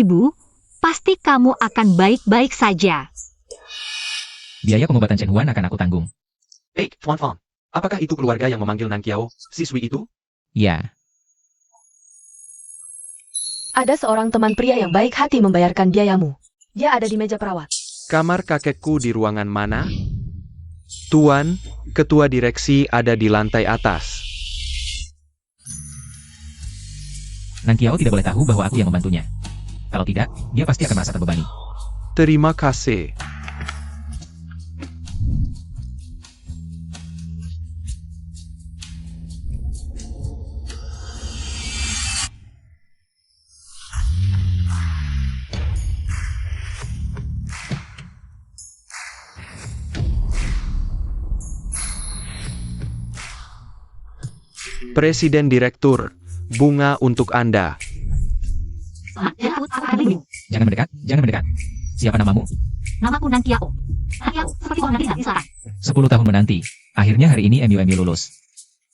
Ibu, pasti kamu akan baik-baik saja. Biaya pengobatan Chen Huan akan aku tanggung. Tuan Fang. Apakah itu keluarga yang memanggil Nan Qiao, siswi itu? Ya, Ada seorang teman pria yang baik hati membayarkan biayamu. Dia ada di meja perawat. Kamar kakekku di ruangan mana? Tuan, ketua direksi ada di lantai atas. Nan Qiao tidak boleh tahu bahwa aku yang membantunya. Kalau tidak, dia pasti akan merasa terbebani. Terima kasih. Presiden Direktur, bunga untuk Anda. Jangan mendekat, jangan mendekat. Siapa namamu? Namaku Nan Qiao. Nan Qiao, seperti orang nanti sekarang. 10 tahun menanti. Akhirnya hari ini MUMU lulus.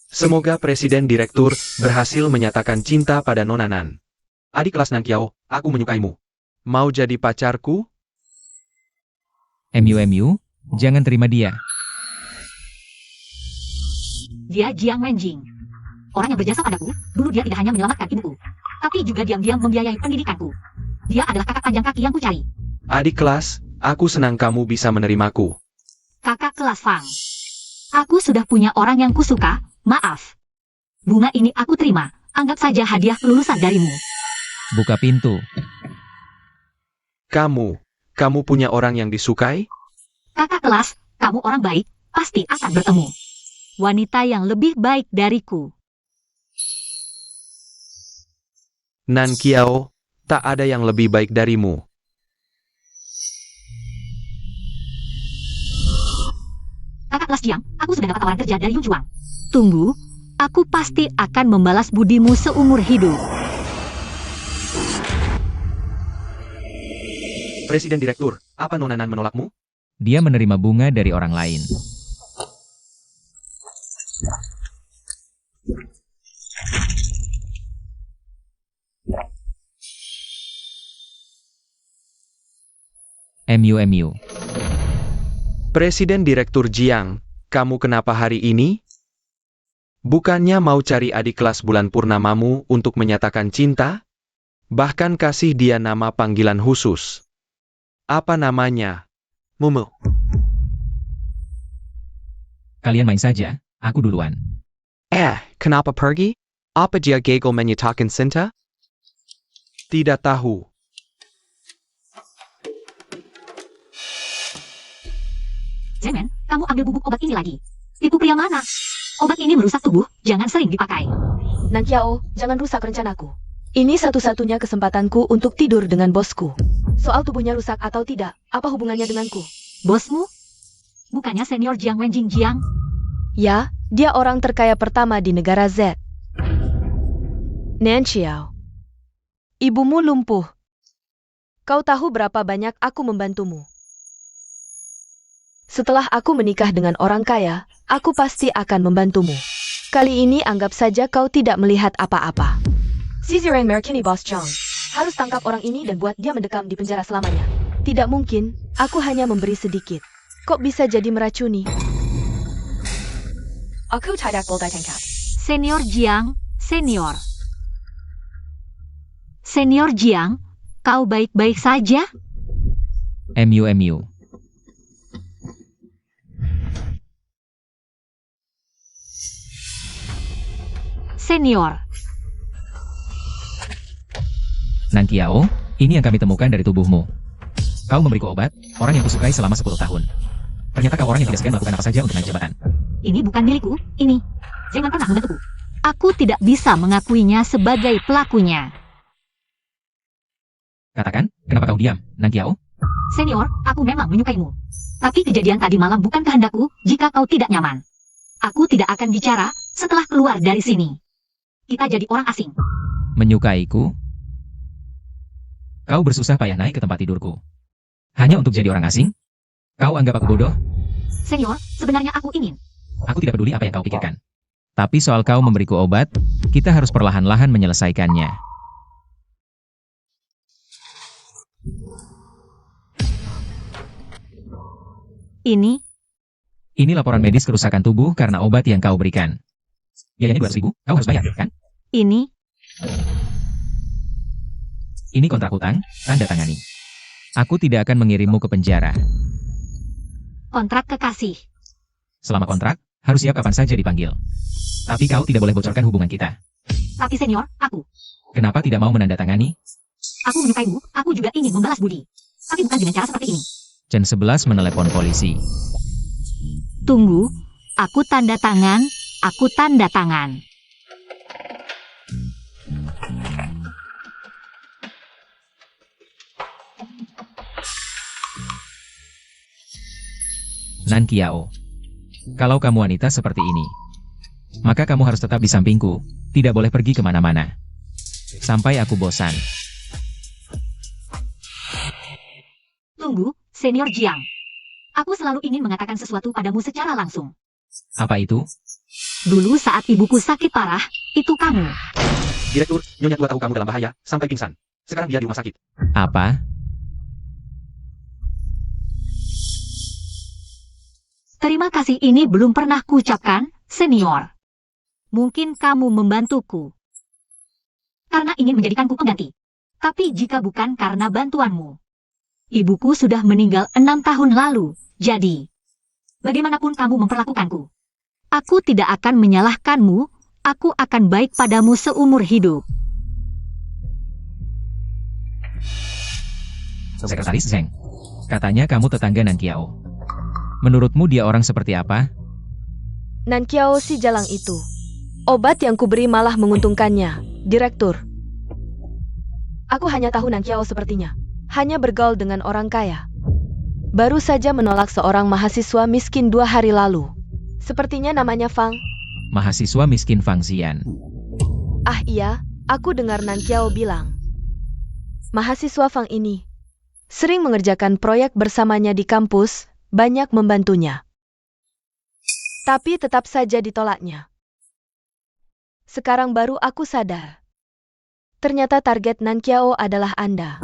Semoga Presiden Direktur berhasil menyatakan cinta pada Nona Nan. Adik kelas Nan Qiao, aku menyukaimu. Mau jadi pacarku? MUMU, jangan terima dia. Dia Jiang Wenjing. Orang yang berjasa padaku, dulu dia tidak hanya menyelamatkan ibuku, tapi juga diam-diam membiayai pendidikanku. Dia adalah kakak panjang kaki yang kucari. Adik kelas, aku senang kamu bisa menerimaku. Kakak kelas Fang. Aku sudah punya orang yang kusuka, maaf. Bunga ini aku terima, anggap saja hadiah kelulusan darimu. Buka pintu. Kamu punya orang yang disukai? Kakak kelas, kamu orang baik, pasti akan bertemu wanita yang lebih baik dariku. Nan Qiao, tak ada yang lebih baik darimu. Kakak kelas Jiang, aku sudah dapat tawaran kerja dari Yun Juang. Tunggu, aku pasti akan membalas budimu seumur hidup. Presiden Direktur, apa Nona Nan menolakmu? Dia menerima bunga dari orang lain. MUMU. Presiden Direktur Jiang, kamu kenapa hari ini? Bukannya mau cari adik kelas bulan purnamamu untuk menyatakan cinta? Bahkan kasih dia nama panggilan khusus. Apa namanya? Mumu. Kalian main saja, aku duluan. Kenapa pergi? Apa dia gagal menyatakan cinta? Tidak tahu. Zemen, kamu ambil bubuk obat ini lagi. Tipu pria mana? Obat ini merusak tubuh, jangan sering dipakai. Nan Qiao, jangan rusak rencanaku. Ini satu-satunya kesempatanku untuk tidur dengan bosku. Soal tubuhnya rusak atau tidak, apa hubungannya denganku? Bosmu? Bukannya senior Jiang Wenjing Jiang? Ya, dia orang terkaya pertama di negara Z. Nan Qiao. Ibumu lumpuh. Kau tahu berapa banyak aku membantumu? Setelah aku menikah dengan orang kaya, aku pasti akan membantumu. Kali ini anggap saja kau tidak melihat apa-apa. Seize your anger, Boss Chong. Harus tangkap orang ini dan buat dia mendekam di penjara selamanya. Tidak mungkin, aku hanya memberi sedikit. Kok bisa jadi meracuni? Aku tidak boleh tangkap. Senior Jiang, senior. Senior Jiang, kau baik-baik saja? MUMU. Senior. Nan Qiao, ini yang kami temukan dari tubuhmu. Kau memberiku obat, orang yang kusukai selama 10 tahun. Ternyata kau orang yang tidak segan melakukan apa saja untuk naik jabatan. Ini bukan milikku, ini. Jangan pernah membantuku. Aku tidak bisa mengakuinya sebagai pelakunya. Katakan, kenapa kau diam, Nan Qiao? Senior, aku memang menyukaimu. Tapi kejadian tadi malam bukan kehendakku jika kau tidak nyaman. Aku tidak akan bicara setelah keluar dari sini. Kita jadi orang asing. Menyukaiku? Kau bersusah payah naik ke tempat tidurku. Hanya untuk jadi orang asing? Kau anggap aku bodoh? Senior, sebenarnya aku ingin. Aku tidak peduli apa yang kau pikirkan. Tapi soal kau memberiku obat, kita harus perlahan-lahan menyelesaikannya. Ini laporan medis kerusakan tubuh karena obat yang kau berikan. Biayanya 200.000, kau harus bayar, kan? ini, Ini kontrak hutang, tanda tangani. Aku tidak akan mengirimmu ke penjara. kontrak kekasih. Selama kontrak, harus siap kapan saja dipanggil. Tapi kau tidak boleh bocorkan hubungan kita. Tapi senior, aku Kenapa tidak mau menandatangani? menyukaimu, aku juga ingin membalas budi. Tapi bukan dengan cara seperti ini. Chen 11 menelepon polisi. Tunggu, aku tanda tangan. Nan Kiao. Kalau kamu wanita seperti ini, maka kamu harus tetap di sampingku, tidak boleh pergi kemana-mana. Sampai aku bosan. Tunggu, senior Jiang. Aku selalu ingin mengatakan sesuatu padamu secara langsung. Apa itu? Dulu saat ibuku sakit parah, itu kamu. Direktur, Nyonya Tua tahu kamu dalam bahaya, sampai pingsan. Sekarang dia di rumah sakit. Apa? Terima kasih ini belum pernah kuucapkan, senior. Mungkin kamu membantuku. Karena ingin menjadikanku pengganti. Tapi jika bukan karena bantuanmu. Ibuku sudah meninggal 6 tahun lalu, jadi bagaimanapun kamu memperlakukanku, aku tidak akan menyalahkanmu, aku akan baik padamu seumur hidup. Sekretaris Zheng. Katanya kamu tetangga Nan Kiao. Menurutmu dia orang seperti apa? Nan Kiao si jalang itu. Obat yang kuberi malah menguntungkannya, Direktur. Aku hanya tahu Nan Kiao sepertinya. Hanya bergaul dengan orang kaya. Baru saja menolak seorang mahasiswa miskin 2 hari lalu. Sepertinya namanya Fang. Mahasiswa miskin Fang Xian. Ah iya, aku dengar Nan Kiao bilang. Mahasiswa Fang ini sering mengerjakan proyek bersamanya di kampus, banyak membantunya. Tapi tetap saja ditolaknya. Sekarang baru aku sadar. Ternyata target Nan Kiao adalah Anda.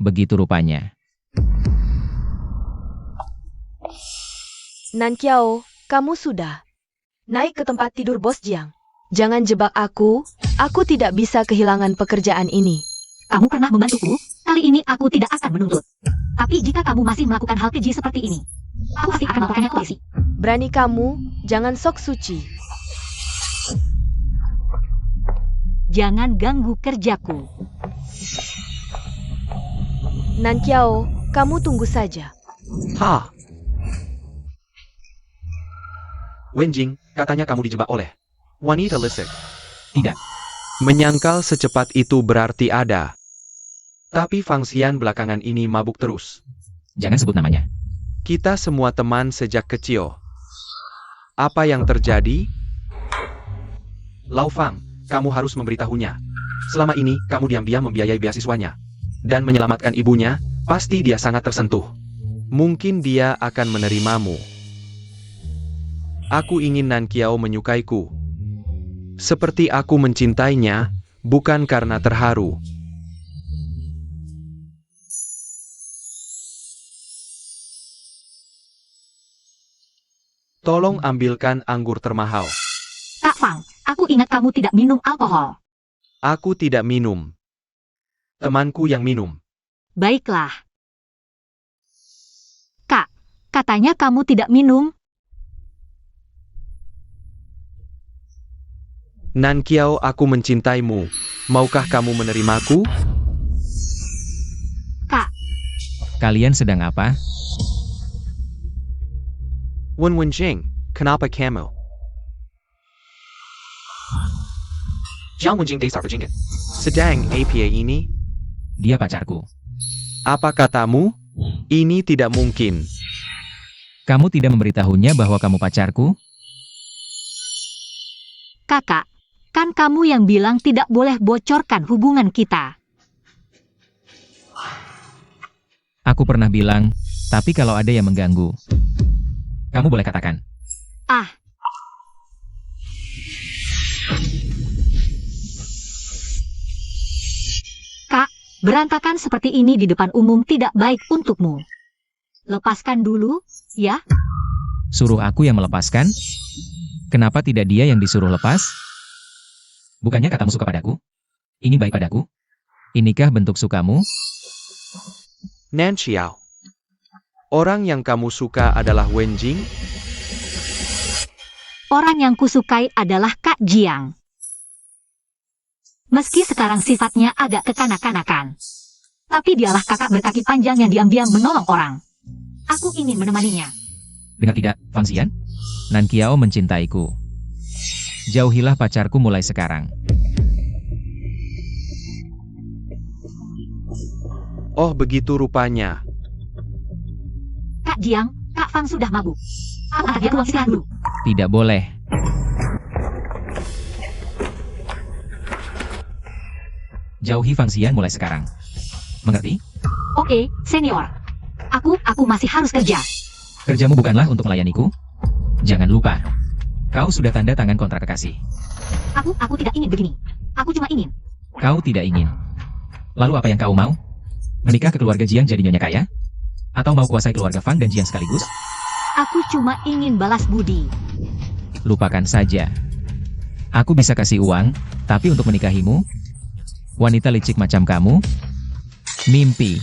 Begitu rupanya. Nan Kiao, kamu sudah naik ke tempat tidur Bos Jiang. Jangan jebak aku tidak bisa kehilangan pekerjaan ini. Kamu pernah membantuku, kali ini aku tidak akan menuntut. Tapi jika kamu masih melakukan hal keji seperti ini, aku pasti akan melaporkannya ke polisi. Berani kamu, jangan sok suci. Jangan ganggu kerjaku. Nan Kiao, kamu tunggu saja. Ha! Wenjing, katanya kamu dijebak oleh wanita lesek. Tidak. Menyangkal secepat itu berarti ada. Tapi Fang Xian belakangan ini mabuk terus. Jangan sebut namanya. Kita semua teman sejak kecil. Apa yang terjadi? Lau Fang, kamu harus memberitahunya. Selama ini, kamu diam-diam membiayai beasiswanya. Dan menyelamatkan ibunya, pasti dia sangat tersentuh. Mungkin dia akan menerimamu. Aku ingin Nan Kiao menyukaiku. Seperti aku mencintainya, bukan karena terharu. Tolong ambilkan anggur termahal. Kak Fang, aku ingat kamu tidak minum alkohol. Aku tidak minum. Temanku yang minum. Baiklah. Kak, katanya kamu tidak minum. Nan Kiao, aku mencintaimu. Maukah kamu menerimaku? Kak, Kalian sedang apa? Wen Wenjing, kenapa kamu? Jiang Wenjing Desar Virginia. Sedang APA ini? Dia pacarku. Apa katamu? Ini tidak mungkin. Kamu tidak memberitahunya bahwa kamu pacarku? kakak, kan kamu yang bilang tidak boleh bocorkan hubungan kita. Aku pernah bilang, tapi kalau ada yang mengganggu, kamu boleh katakan. Ah, Berantakan seperti ini di depan umum tidak baik untukmu. Lepaskan dulu, ya? Suruh aku yang melepaskan? Kenapa tidak dia yang disuruh lepas? Bukannya katamu suka padaku? Ingin baik padaku? Inikah bentuk sukamu? Nan Xiao. Orang yang kamu suka adalah Wen Jing? Orang yang kusukai adalah Kak Jiang. Meski sekarang sifatnya agak kekanak-kanakan. Tapi dialah kakak berkaki panjang yang diam-diam menolong orang. Aku ingin menemaninya. Dengar tidak, Fang Xian? Nan Qiao mencintaiku. Jauhilah pacarku mulai sekarang. Oh begitu rupanya. Kak Jiang, Kak Fang sudah mabuk. Aku antar dia ke ruang istirahat dulu. Tidak boleh. Jauhi Fang Xian mulai sekarang. Mengerti? Oke, senior. Aku masih harus kerja. Kerjamu bukanlah untuk melayaniku. Jangan lupa. Kau sudah tanda tangan kontrak kekasih. Aku tidak ingin begini. Aku cuma ingin. Kau tidak ingin. Lalu apa yang kau mau? Menikah ke keluarga Jiang jadi nyonya kaya? Atau mau kuasai keluarga Fang dan Jiang sekaligus? Aku cuma ingin balas budi. Lupakan saja. Aku bisa kasih uang, tapi untuk menikahimu, wanita licik macam kamu, mimpi.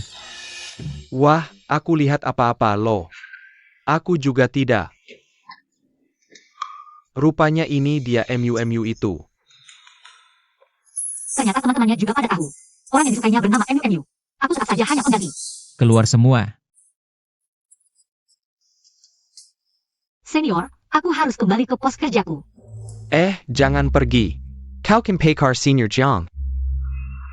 Wah, aku lihat apa-apa loh. Aku juga tidak. Rupanya ini dia MU itu. Ternyata teman-temannya juga pada tahu. Orang yang disukainya bernama MU. Aku tetap saja hanya pengganti. Keluar semua. Senior, aku harus kembali ke pos kerjaku. Jangan pergi. Kau Pekar Senior Jiang.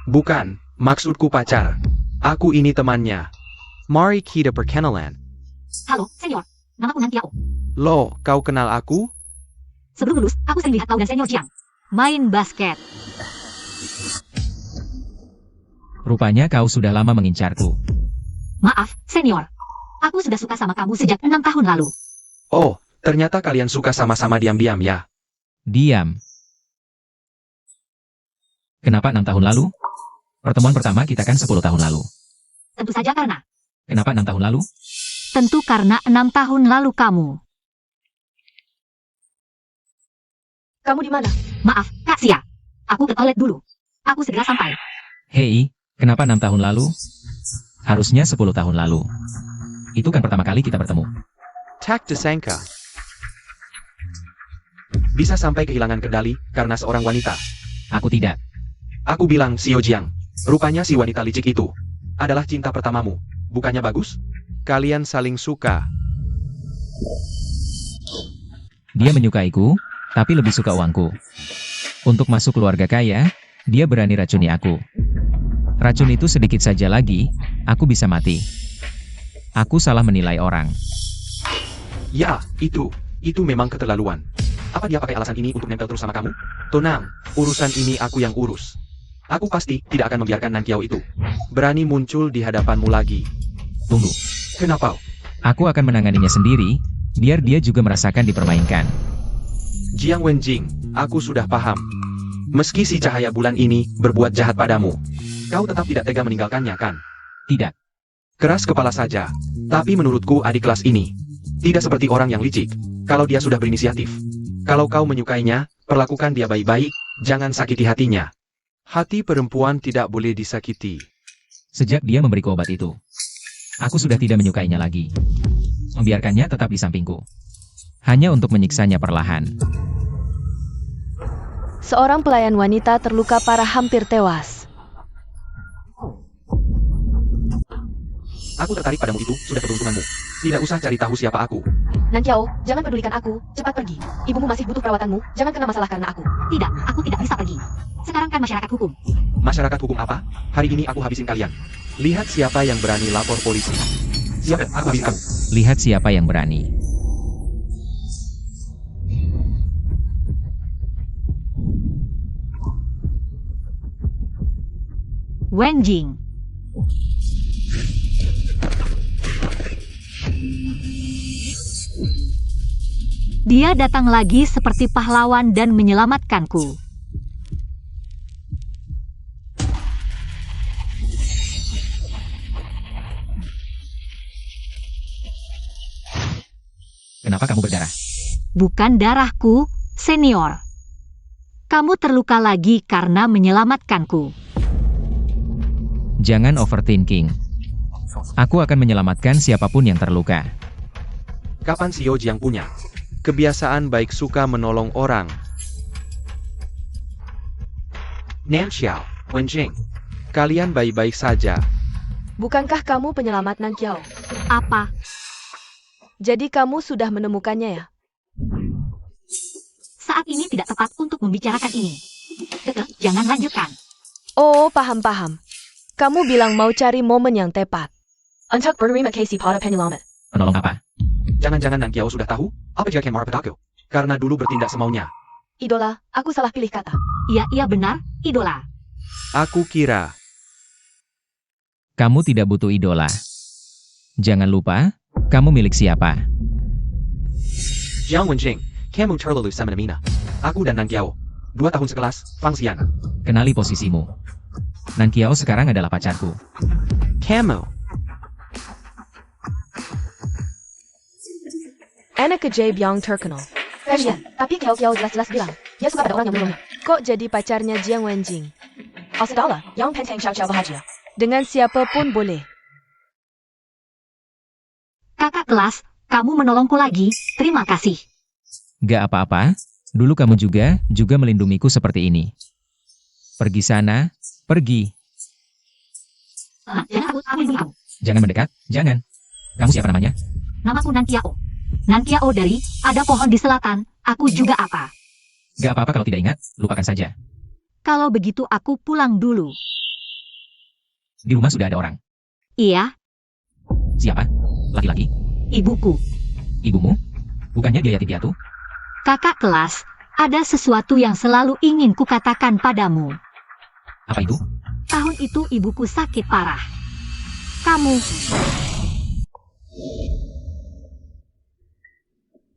Bukan, maksudku pacar. Aku ini temannya. Mari kita perkenalan. Halo, senior. Namaku Nan Qiao. Loh, kau kenal aku? Sebelum lulus, aku sering lihat kau dan senior Jiang main basket. Rupanya kau sudah lama mengincarku. Maaf, senior. Aku sudah suka sama kamu sejak 6 tahun lalu. Oh, ternyata kalian suka sama-sama diam-diam ya. Diam. Kenapa 6 tahun lalu? Pertemuan pertama kita kan 10 tahun lalu. Tentu saja karena. Kenapa 6 tahun lalu? Tentu karena 6 tahun lalu kamu. Kamu di mana? Maaf, Kak Sia. Aku ke toilet dulu. Aku segera sampai. Hei, kenapa 6 tahun lalu? Harusnya 10 tahun lalu. Itu kan pertama kali kita bertemu. Tak disangka. Bisa sampai kehilangan kendali karena seorang wanita. Aku tidak. Aku bilang Xiao Jiang. Rupanya si wanita licik itu adalah cinta pertamamu. Bukannya bagus? Kalian saling suka. Dia menyukaiku, tapi lebih suka uangku. Untuk masuk keluarga kaya, dia berani racuni aku. Racun itu sedikit saja lagi, aku bisa mati. Aku salah menilai orang. Ya, itu memang keterlaluan. Apa dia pakai alasan ini untuk nempel terus sama kamu? Tenang, urusan ini aku yang urus. Aku pasti tidak akan membiarkan Nan Qiao itu Berani muncul di hadapanmu lagi. Tunggu, Kenapa? aku akan menanganinya sendiri, biar dia juga merasakan dipermainkan. Jiang Wenjing, aku sudah paham. Meski si cahaya bulan ini berbuat jahat padamu, kau tetap tidak tega meninggalkannya kan? Tidak, Keras kepala saja. Tapi menurutku adik kelas ini tidak seperti orang yang licik. Kalau dia sudah berinisiatif. Kalau kau menyukainya, perlakukan dia baik-baik, jangan sakiti hatinya. Hati perempuan tidak boleh disakiti. sejak dia memberiku obat itu, aku sudah tidak menyukainya lagi. Membiarkannya tetap di sampingku. Hanya untuk menyiksanya perlahan. Seorang pelayan wanita terluka parah hampir tewas. Aku tertarik padamu itu, sudah keberuntunganmu. Tidak usah cari tahu siapa aku. Nan Qiao, jangan pedulikan aku. Cepat pergi. Ibumu masih butuh perawatanmu. Jangan kena masalah karena aku. Tidak, aku tidak bisa pergi. Sekarang kan masyarakat hukum. Masyarakat hukum apa? Hari ini aku habisin kalian. Lihat siapa yang berani lapor polisi. Siap, aku habisin kamu. Lihat siapa yang berani. Wenjing. Dia datang lagi seperti pahlawan dan menyelamatkanku. Kenapa kamu berdarah? Bukan darahku, senior. Kamu terluka lagi karena menyelamatkanku. Jangan overthinking. Aku akan menyelamatkan siapapun yang terluka. Kapan si Yojiang punya kebiasaan baik suka menolong orang? Nan Xiao, Wen Jing, kalian baik-baik saja. Bukankah kamu penyelamat Nan Qiao? Apa? Jadi kamu sudah menemukannya ya? Saat ini tidak tepat untuk membicarakan ini. Jangan lanjutkan. Oh, paham. Kamu bilang mau cari momen yang tepat. Untuk menerima Casey pada penyelamat. Menolong apa? Jangan-jangan Nan Qiao sudah tahu apa jika Ken marah padaku? Karena dulu bertindak semaunya. Idola, aku salah pilih kata. Iya benar, idola. Aku kira. Kamu tidak butuh idola. Jangan lupa, kamu milik siapa? Jiang Wenjing, kamu terlalu semena-mena. Aku dan Nan Qiao, 2 tahun sekelas, Fang Xian. Kenali posisimu. Nan Qiao sekarang adalah pacarku. Kamu. Anak ke J Byung terkenal. Kasian, tapi Qiao jelas-jelas bilang, dia suka pada orang yang menolongnya. Kok jadi pacarnya Jiang Wenjing? Sudahlah, yang penting Xiao bahagia. Dengan siapapun boleh. Kakak kelas, kamu menolongku lagi, terima kasih. Gak apa-apa, dulu kamu juga melindungiku seperti ini. Pergi sana, pergi. Jangan aku lindungi kamu. Jangan mendekat, jangan. Kamu siapa namanya? Namaku Nan Qiao. Nan Qiao dari, ada pohon di selatan, aku juga apa. Gak apa-apa kalau tidak ingat, lupakan saja. Kalau begitu aku pulang dulu. Di rumah sudah ada orang. Iya, Siapa? Laki-laki? ibuku. Ibumu? Bukannya dia yatim piatu? Kakak kelas, ada sesuatu yang selalu ingin kukatakan padamu. Apa itu? Tahun itu ibuku sakit parah. Kamu,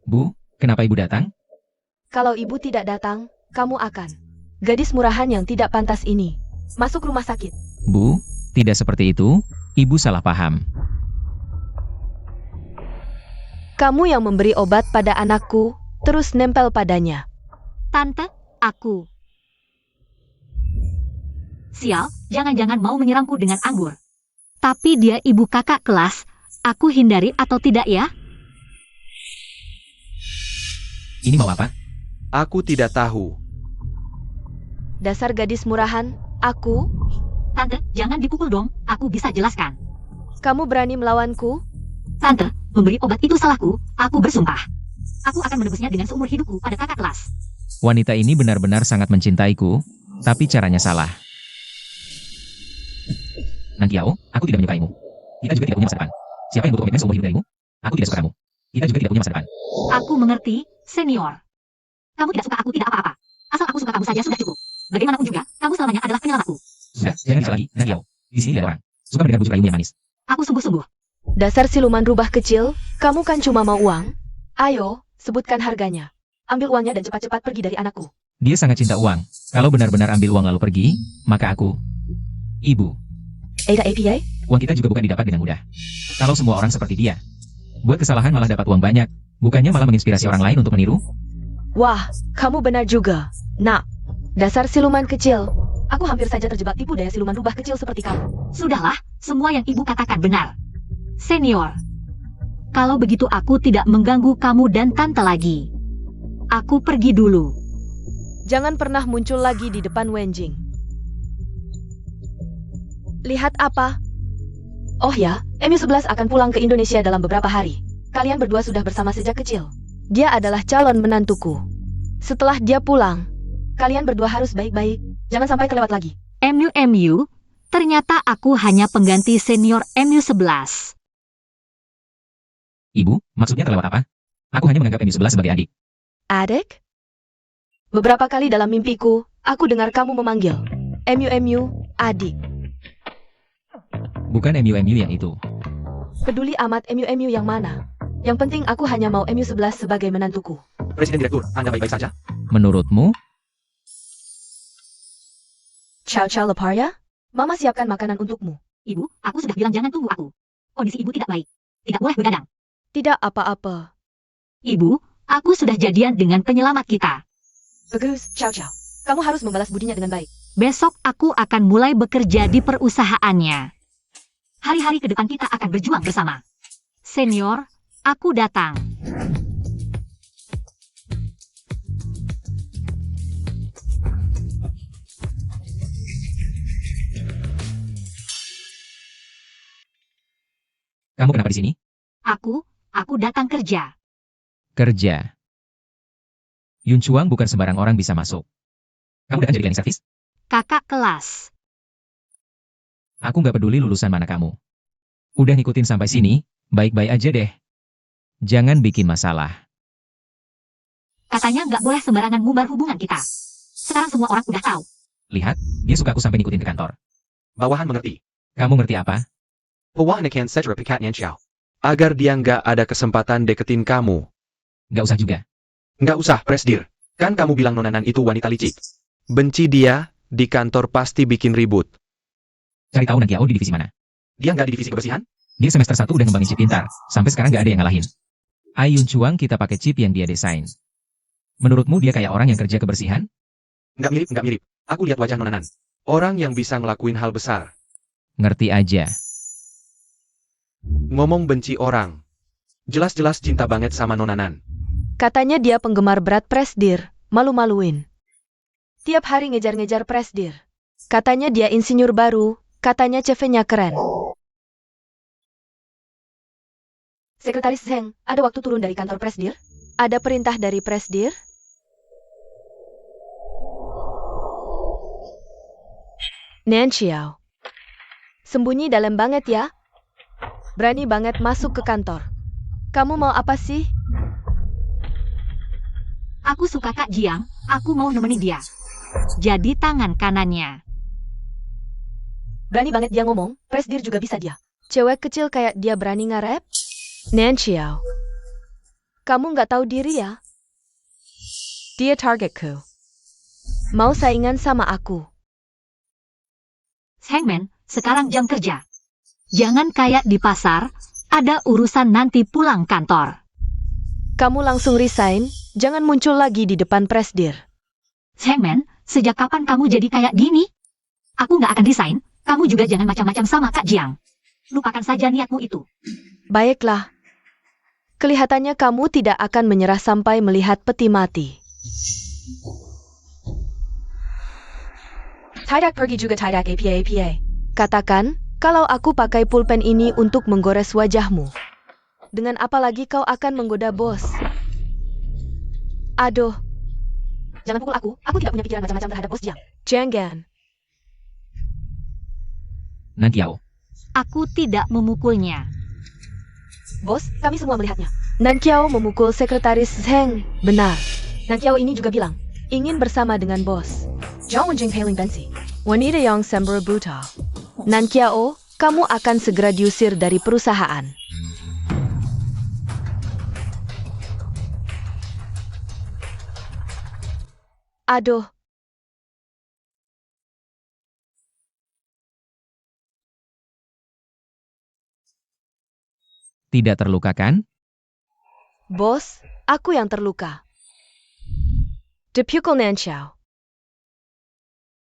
Bu, kenapa ibu datang? Kalau ibu tidak datang, kamu akan. Gadis murahan yang tidak pantas ini. Masuk rumah sakit. Bu, tidak seperti itu, ibu salah paham. Kamu yang memberi obat pada anakku, terus nempel padanya. tante, aku. Sial, jangan-jangan mau menyerangku dengan anggur. Tapi dia ibu kakak kelas, aku hindari atau tidak ya? Ini mau apa? Aku tidak tahu. Dasar gadis murahan, aku. Tante, jangan dipukul dong, aku bisa jelaskan. Kamu berani melawanku? Tante, memberi obat itu salahku, aku bersumpah. Aku akan menebusnya dengan seumur hidupku pada kakak kelas. Wanita ini benar-benar sangat mencintaiku, tapi caranya salah. Nan Qiao, aku tidak menyukaimu. Kita juga tidak punya masa depan. Siapa yang butuh komitmen seumur hidup darimu? Aku tidak suka kamu. Kita juga tidak punya masa depan. Aku mengerti, senior. Kamu tidak suka aku tidak apa-apa. Asal aku suka kamu saja sudah cukup. Bagaimanapun juga, kamu selamanya adalah penyelamatku. Sudah, jangan bisa lagi, Nan Qiao. Di sini tidak ada orang. Suka mendengar bujuk rayumu yang manis. Aku sungguh-sungguh. Dasar siluman rubah kecil, kamu kan cuma mau uang? Ayo, sebutkan harganya. Ambil uangnya dan cepat-cepat pergi dari anakku. Dia sangat cinta uang. Kalau benar-benar ambil uang lalu pergi, maka aku... Ibu, Ada APA? uang kita juga bukan didapat dengan mudah. Kalau semua orang seperti dia, buat kesalahan malah dapat uang banyak, bukannya malah menginspirasi orang lain untuk meniru? Wah, kamu benar juga. Nak, dasar siluman kecil. Aku hampir saja terjebak tipu daya siluman rubah kecil seperti kamu. Sudahlah, semua yang ibu katakan benar. Senior. Kalau begitu aku tidak mengganggu kamu dan tante lagi. Aku pergi dulu. Jangan pernah muncul lagi di depan Wenjing. Lihat apa? Oh ya, MU11 akan pulang ke Indonesia dalam beberapa hari. Kalian berdua sudah bersama sejak kecil. Dia adalah calon menantuku. Setelah dia pulang, kalian berdua harus baik-baik. Jangan sampai kelewat lagi. MU, ternyata aku hanya pengganti senior MU11. Ibu, maksudnya kelewat apa? Aku hanya menganggap MU11 sebagai adik. Adik? Beberapa kali dalam mimpiku, aku dengar kamu memanggil. MU, adik. Bukan MU yang itu. Peduli amat MU yang mana. Yang penting aku hanya mau MU11 sebagai menantuku. Presiden Direktur, Anda baik-baik saja? Menurutmu? Ciao Leparya? Mama siapkan makanan untukmu. Ibu, aku sudah bilang jangan tunggu aku. Kondisi ibu tidak baik. Tidak boleh begadang. Tidak apa-apa. Ibu, aku sudah jadian dengan penyelamat kita. Bagus, Chow Chow. Kamu harus membalas budinya dengan baik. Besok aku akan mulai bekerja di perusahaannya. Hari-hari ke depan kita akan berjuang bersama. Senior, aku datang. Kamu kenapa di sini? Aku datang kerja. Kerja. Yun Chuang bukan sembarang orang bisa masuk. Kamu datang jadi cleaning service? Kakak kelas. Aku nggak peduli lulusan mana kamu. Udah ngikutin sampai sini, baik-baik aja deh. Jangan bikin masalah. Katanya nggak boleh sembarangan ngumbar hubungan kita. Sekarang semua orang udah tahu. Lihat, dia suka aku sampai ngikutin ke kantor. Bawahan mengerti. Kamu ngerti apa? Pewahan saja pikat Nian agar dia nggak ada kesempatan deketin kamu. Nggak usah juga. Nggak usah, Presdir. Kan kamu bilang nonanan itu wanita licik. Benci dia, di kantor pasti bikin ribut. Cari tahu Nankiao di divisi mana. Dia nggak di divisi kebersihan? Dia semester 1 udah ngembangin chip pintar. Sampai sekarang nggak ada yang ngalahin. Ai Yun Chuang kita pakai chip yang dia desain. Menurutmu dia kayak orang yang kerja kebersihan? Nggak mirip. Aku lihat wajah nonanan. Orang yang bisa ngelakuin hal besar. Ngerti aja. Ngomong benci orang. Jelas-jelas cinta banget sama nonanan. Katanya dia penggemar berat Presdir, malu-maluin. Tiap hari ngejar-ngejar Presdir. Katanya dia insinyur baru, katanya CV-nya keren. Sekretaris Zheng, ada waktu turun dari kantor Presdir? Ada perintah dari Presdir? Nan Xiao. Sembunyi dalam banget ya. Berani banget masuk ke kantor. Kamu mau apa sih? Aku suka Kak Jiang, aku mau nemenin dia. Jadi tangan kanannya. Berani banget dia ngomong, Presdir juga bisa dia. Cewek kecil kayak dia berani nge-rap? Nan Xiao. Kamu nggak tahu diri ya? Dia targetku. Mau saingan sama aku. Hangman, sekarang jam kerja. Jangan kayak di pasar, ada urusan nanti pulang kantor. Kamu langsung resign, jangan muncul lagi di depan Presdir. Hangman, sejak kapan kamu jadi kayak gini? Aku nggak akan resign, kamu juga jangan macam-macam sama Kak Jiang. Lupakan saja niatmu itu. Baiklah. Kelihatannya kamu tidak akan menyerah sampai melihat peti mati. Tidak pergi juga tidak APA. Katakan, kalau aku pakai pulpen ini untuk menggores wajahmu. Dengan apa lagi kau akan menggoda bos? Aduh. Jangan pukul aku tidak punya pikiran macam-macam terhadap bos Jiang. Jangan. Nankiao. Aku tidak memukulnya. Bos, kami semua melihatnya. Nankiao memukul sekretaris Zheng. Benar. Nankiao ini juga bilang, ingin bersama dengan bos. Jangan jengkeling Bensi. Wanita yang sembara buta. Nankiao, kamu akan segera diusir dari perusahaan. Aduh. Tidak terluka kan? Bos, aku yang terluka. Dipukul Nan Xiao.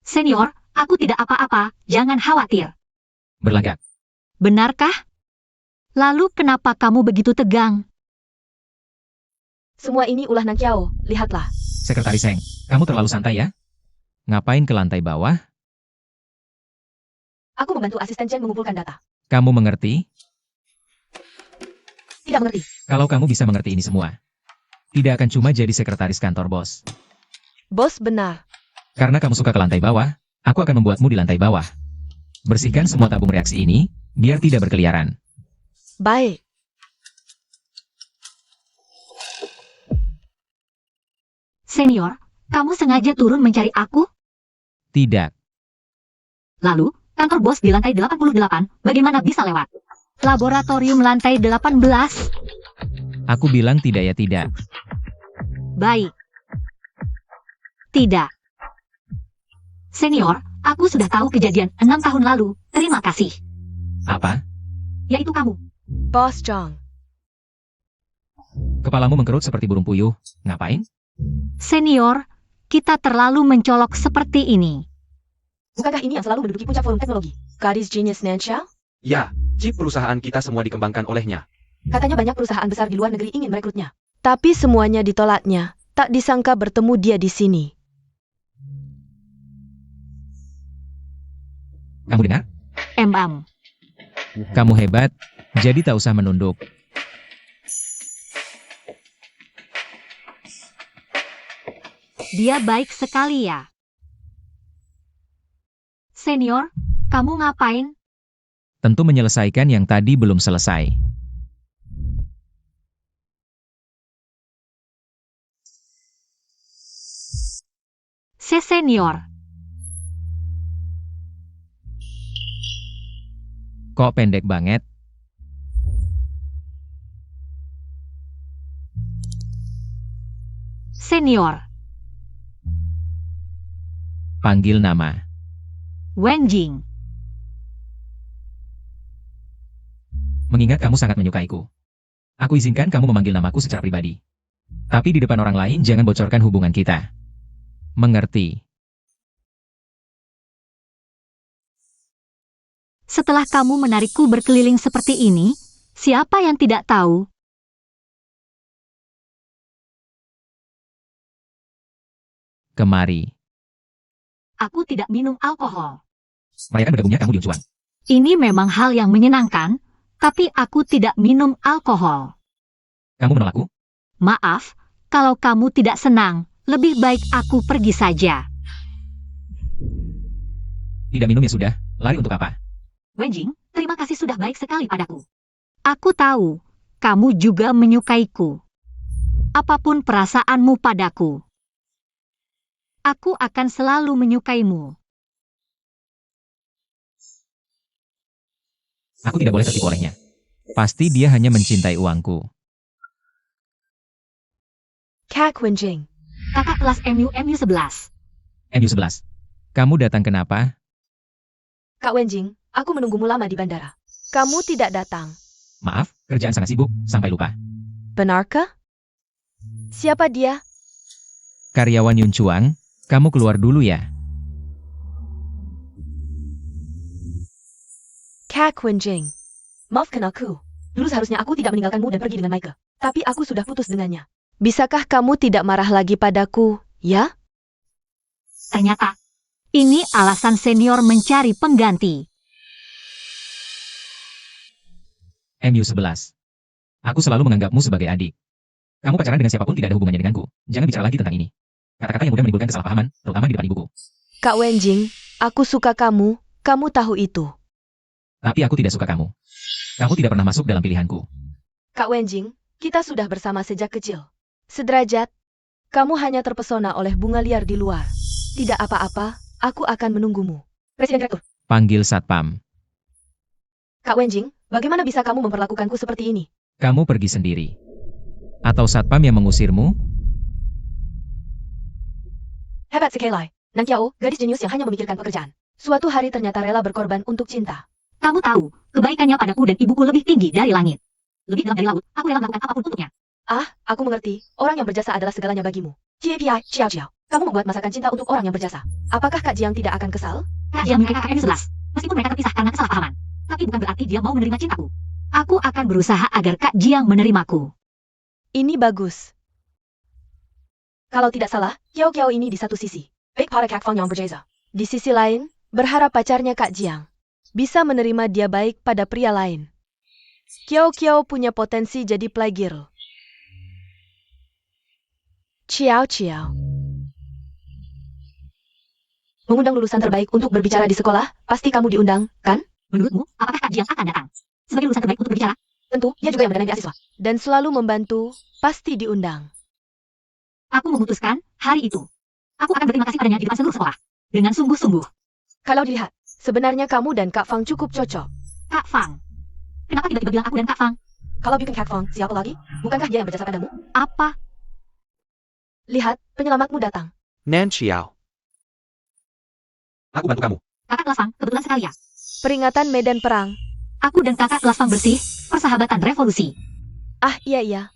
Senior, aku tidak apa-apa, jangan khawatir. Berlagak. Benarkah? Lalu kenapa kamu begitu tegang? Semua ini ulah Nankiao, lihatlah. Sekretaris Heng, kamu terlalu santai ya? Ngapain ke lantai bawah? Aku membantu asisten Chen mengumpulkan data. Kamu mengerti? Tidak mengerti. Kalau kamu bisa mengerti ini semua, tidak akan cuma jadi sekretaris kantor bos. Bos benar. Karena kamu suka ke lantai bawah, aku akan membuatmu di lantai bawah. Bersihkan semua tabung reaksi ini, biar tidak berkeliaran. Baik. Senior, kamu sengaja turun mencari aku? Tidak. Lalu, kantor bos di lantai 88, bagaimana bisa lewat? Laboratorium lantai 18. Aku bilang tidak ya tidak. Baik. Tidak. Senior, aku sudah tahu kejadian 6 tahun lalu. Terima kasih. Apa? Yaitu kamu. Bos Zhang. Kepalamu mengkerut seperti burung puyuh. Ngapain? Senior, kita terlalu mencolok seperti ini. Bukankah ini yang selalu menduduki puncak forum teknologi? Gadis genius Nanxiao? Ya, chip perusahaan kita semua dikembangkan olehnya. Katanya banyak perusahaan besar di luar negeri ingin merekrutnya. Tapi semuanya ditolaknya. Tak disangka bertemu dia di sini. Kamu dengar? Kamu hebat, jadi tak usah menunduk. Dia baik sekali ya. Senior, kamu ngapain? Tentu menyelesaikan yang tadi belum selesai. Senior. Kok pendek banget? Senior. Panggil nama. Wenjing. Mengingat kamu sangat menyukaiku. Aku izinkan kamu memanggil namaku secara pribadi. Tapi di depan orang lain jangan bocorkan hubungan kita. Mengerti? Setelah kamu menarikku berkeliling seperti ini, siapa yang tidak tahu? Kemari. Aku tidak minum alkohol. Merayakan bergabungnya kamu di Yunchuan. Ini memang hal yang menyenangkan, tapi aku tidak minum alkohol. Kamu menolakku? Maaf, kalau kamu tidak senang, lebih baik aku pergi saja. Tidak minum ya sudah, lari untuk apa? Wenjing, terima kasih sudah baik sekali padaku. Aku tahu, kamu juga menyukaiku. Apapun perasaanmu padaku, aku akan selalu menyukaimu. Aku tidak boleh tertipu olehnya. Pasti dia hanya mencintai uangku. Kak Wenjing. Kakak kelas MU11. MU11. Kamu datang kenapa? Kak Wenjing, aku menunggumu lama di bandara. Kamu tidak datang. Maaf, kerjaan sangat sibuk, sampai lupa. Benarkah? Siapa dia? Karyawan Yunchuan, kamu keluar dulu ya. Kak Wenjing. Maafkan aku. Dulu seharusnya aku tidak meninggalkanmu dan pergi dengan Maike. Tapi aku sudah putus dengannya. Bisakah kamu tidak marah lagi padaku, ya? Ternyata, ini alasan senior mencari pengganti. MU11. Aku selalu menganggapmu sebagai adik. Kamu pacaran dengan siapapun tidak ada hubungannya denganku. Jangan bicara lagi tentang ini. Kata-kata yang mudah menimbulkan kesalahpahaman, terutama di depan ibuku. Kak Wenjing, aku suka kamu tahu itu. Tapi aku tidak suka kamu. Kamu tidak pernah masuk dalam pilihanku. Kak Wenjing, kita sudah bersama sejak kecil. Sederajat, kamu hanya terpesona oleh bunga liar di luar. Tidak apa-apa, aku akan menunggumu. Presiden Direktur. Panggil Satpam. Kak Wenjing, bagaimana bisa kamu memperlakukanku seperti ini? Kamu pergi sendiri. Atau Satpam yang mengusirmu? Hebat sekali. Nankiao, gadis jenius yang hanya memikirkan pekerjaan. Suatu hari ternyata rela berkorban untuk cinta. Kamu tahu, kebaikannya padaku dan ibuku lebih tinggi dari langit. Lebih dalam dari laut, aku rela melakukan apapun untuknya. Ah, aku mengerti. Orang yang berjasa adalah segalanya bagimu. CPI, Xiao Xiao. Kamu membuat masakan cinta untuk orang yang berjasa. Apakah Kak Jiang tidak akan kesal? Kak Jiang menyukai kakak MU11, meskipun mereka terpisah karena kesalahpahaman. Tapi bukan berarti dia mau menerima cintaku. Aku akan berusaha agar Kak Jiang menerimaku. Ini bagus. Kalau tidak salah, Kiao Kiao ini di satu sisi. Baik para Kak Fang yang berjasa. Di sisi lain, berharap pacarnya Kak Jiang bisa menerima dia baik pada pria lain. Kiao Kiao punya potensi jadi playgirl. Xiao Xiao. Mengundang lulusan terbaik untuk berbicara di sekolah, pasti kamu diundang, kan? Menurutmu, apakah Kak Jiang akan datang? Sebagai lulusan terbaik untuk berbicara? Tentu, dia juga yang mendanai beasiswa. Dan selalu membantu, pasti diundang. Aku memutuskan, hari itu. Aku akan berterima kasih padanya di depan seluruh sekolah. Dengan sungguh-sungguh. Kalau dilihat, sebenarnya kamu dan Kak Fang cukup cocok. Kak Fang. Kenapa tiba-tiba bilang aku dan Kak Fang? Kalau bukan Kak Fang, siapa lagi? Bukankah dia yang berjasa padamu? Apa? Lihat, penyelamatmu datang. Nanxiao. Aku bantu kamu. Kakak kelas Fang, kebetulan sekali ya. Peringatan medan perang. Aku dan kakak kelas Fang bersih, persahabatan revolusi. Ah, iya.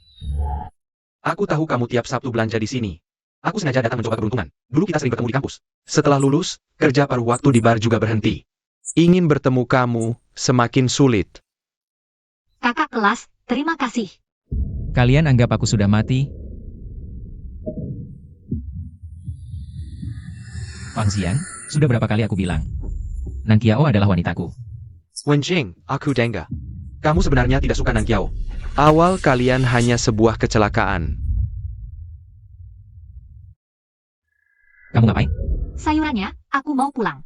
Aku tahu kamu tiap Sabtu belanja di sini. Aku sengaja datang mencoba keberuntungan. Dulu kita sering bertemu di kampus. Setelah lulus, kerja paruh waktu di bar juga berhenti. Ingin bertemu kamu semakin sulit. Kakak kelas, terima kasih. Kalian anggap aku sudah mati? Fang Xian, sudah berapa kali aku bilang? Nang Qiao adalah wanitaku. Wenjing, aku Dengga. Kamu sebenarnya tidak suka Nang Qiao. Awal kalian hanya sebuah kecelakaan. Kamu ngapain? Sayurannya, aku mau pulang.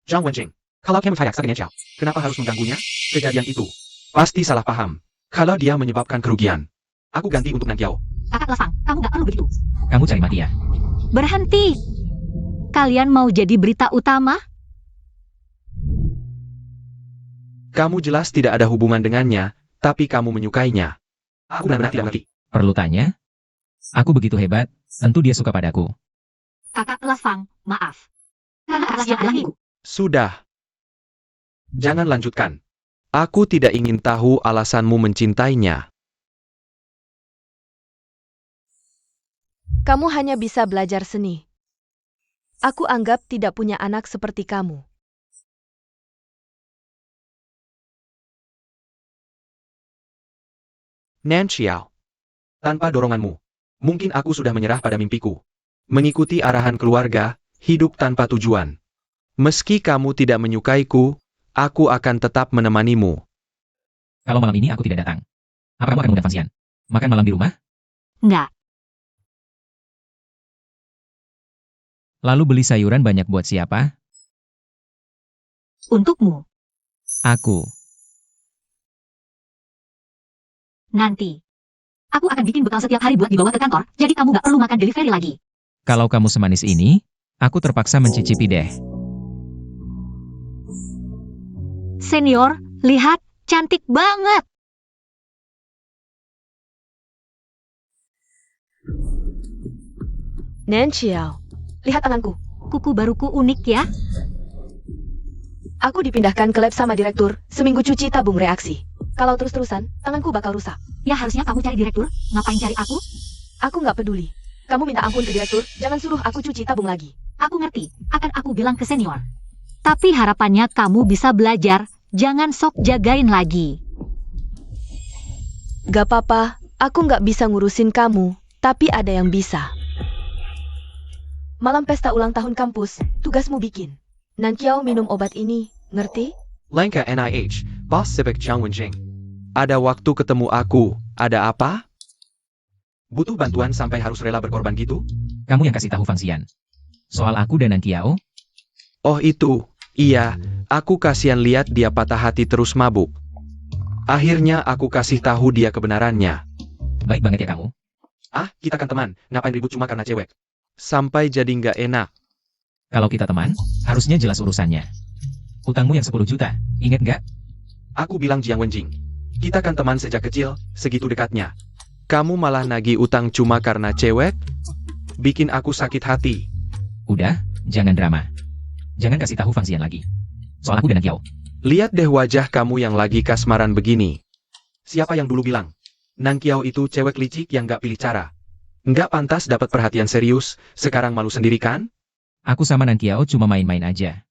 Zhang Wenjing, kalau kamu fayak dengan Qiao, kenapa harus mengganggunya? Kejadian itu pasti salah paham. Kalau dia menyebabkan kerugian, aku ganti untuk Nang Qiao. Kakak kelas Fang, kamu gak perlu begitu. Kamu cari mati ya? Berhenti. Kalian mau jadi berita utama? Kamu jelas tidak ada hubungan dengannya, tapi kamu menyukainya. Aku benar-benar tidak mengerti. Perlu tanya? Aku begitu hebat, tentu dia suka padaku. Kakak kelas Fang, maaf. Kakak kelasnya adalah ibu. Sudah. Jangan lanjutkan. Aku tidak ingin tahu alasanmu mencintainya. Kamu hanya bisa belajar seni. Aku anggap tidak punya anak seperti kamu. Nan Xiao. Tanpa doronganmu, mungkin aku sudah menyerah pada mimpiku. Mengikuti arahan keluarga, hidup tanpa tujuan. Meski kamu tidak menyukaiku, aku akan tetap menemanimu. Kalau malam ini aku tidak datang, apa kamu akan mengundang Fang Xian? Makan malam di rumah? Enggak. Lalu beli sayuran banyak buat siapa? Untukmu. Aku. Nanti. Aku akan bikin bekal setiap hari buat dibawa ke kantor, jadi kamu gak perlu makan delivery lagi. Kalau kamu semanis ini, aku terpaksa mencicipi deh. Senior, lihat, cantik banget. Nan Xiao, lihat tanganku. Kuku baruku unik ya. Aku dipindahkan ke lab sama direktur, seminggu cuci tabung reaksi. Kalau terus-terusan, tanganku bakal rusak. Ya harusnya kamu cari direktur, ngapain cari aku? Aku nggak peduli. Kamu minta ampun ke direktur, jangan suruh aku cuci tabung lagi. Aku ngerti, akan aku bilang ke senior. Tapi harapannya kamu bisa belajar, jangan sok jagain lagi. Gak apa-apa, aku nggak bisa ngurusin kamu, tapi ada yang bisa. Malam pesta ulang tahun kampus, tugasmu bikin. Nan Qiao minum obat ini, ngerti? Langka NIH, Boss Civic Zhang Wenjing. Ada waktu ketemu aku, ada apa? Butuh bantuan sampai harus rela berkorban gitu? Kamu yang kasih tahu Fang Xian. Soal aku dan Nang Qiao, Oh itu, iya, aku kasihan lihat dia patah hati terus mabuk. Akhirnya aku kasih tahu dia kebenarannya. baik banget ya kamu. Ah, kita kan teman, ngapain ribut cuma karena cewek? Sampai jadi nggak enak. Kalau kita teman, harusnya jelas urusannya. Utangmu yang 10 juta, ingat nggak? Aku bilang Jiang Wenjing. Kita kan teman sejak kecil, segitu dekatnya. Kamu malah nagih utang cuma karena cewek? Bikin aku sakit hati. Udah, jangan drama. Jangan kasih tahu Fang Xian lagi. Soal aku dan Nang Qiao. Lihat deh wajah kamu yang lagi kasmaran begini. Siapa yang dulu bilang? Nang Qiao itu cewek licik yang nggak pilih cara. Nggak pantas dapat perhatian serius, sekarang malu sendiri kan? Aku sama Nang Qiao cuma main-main aja.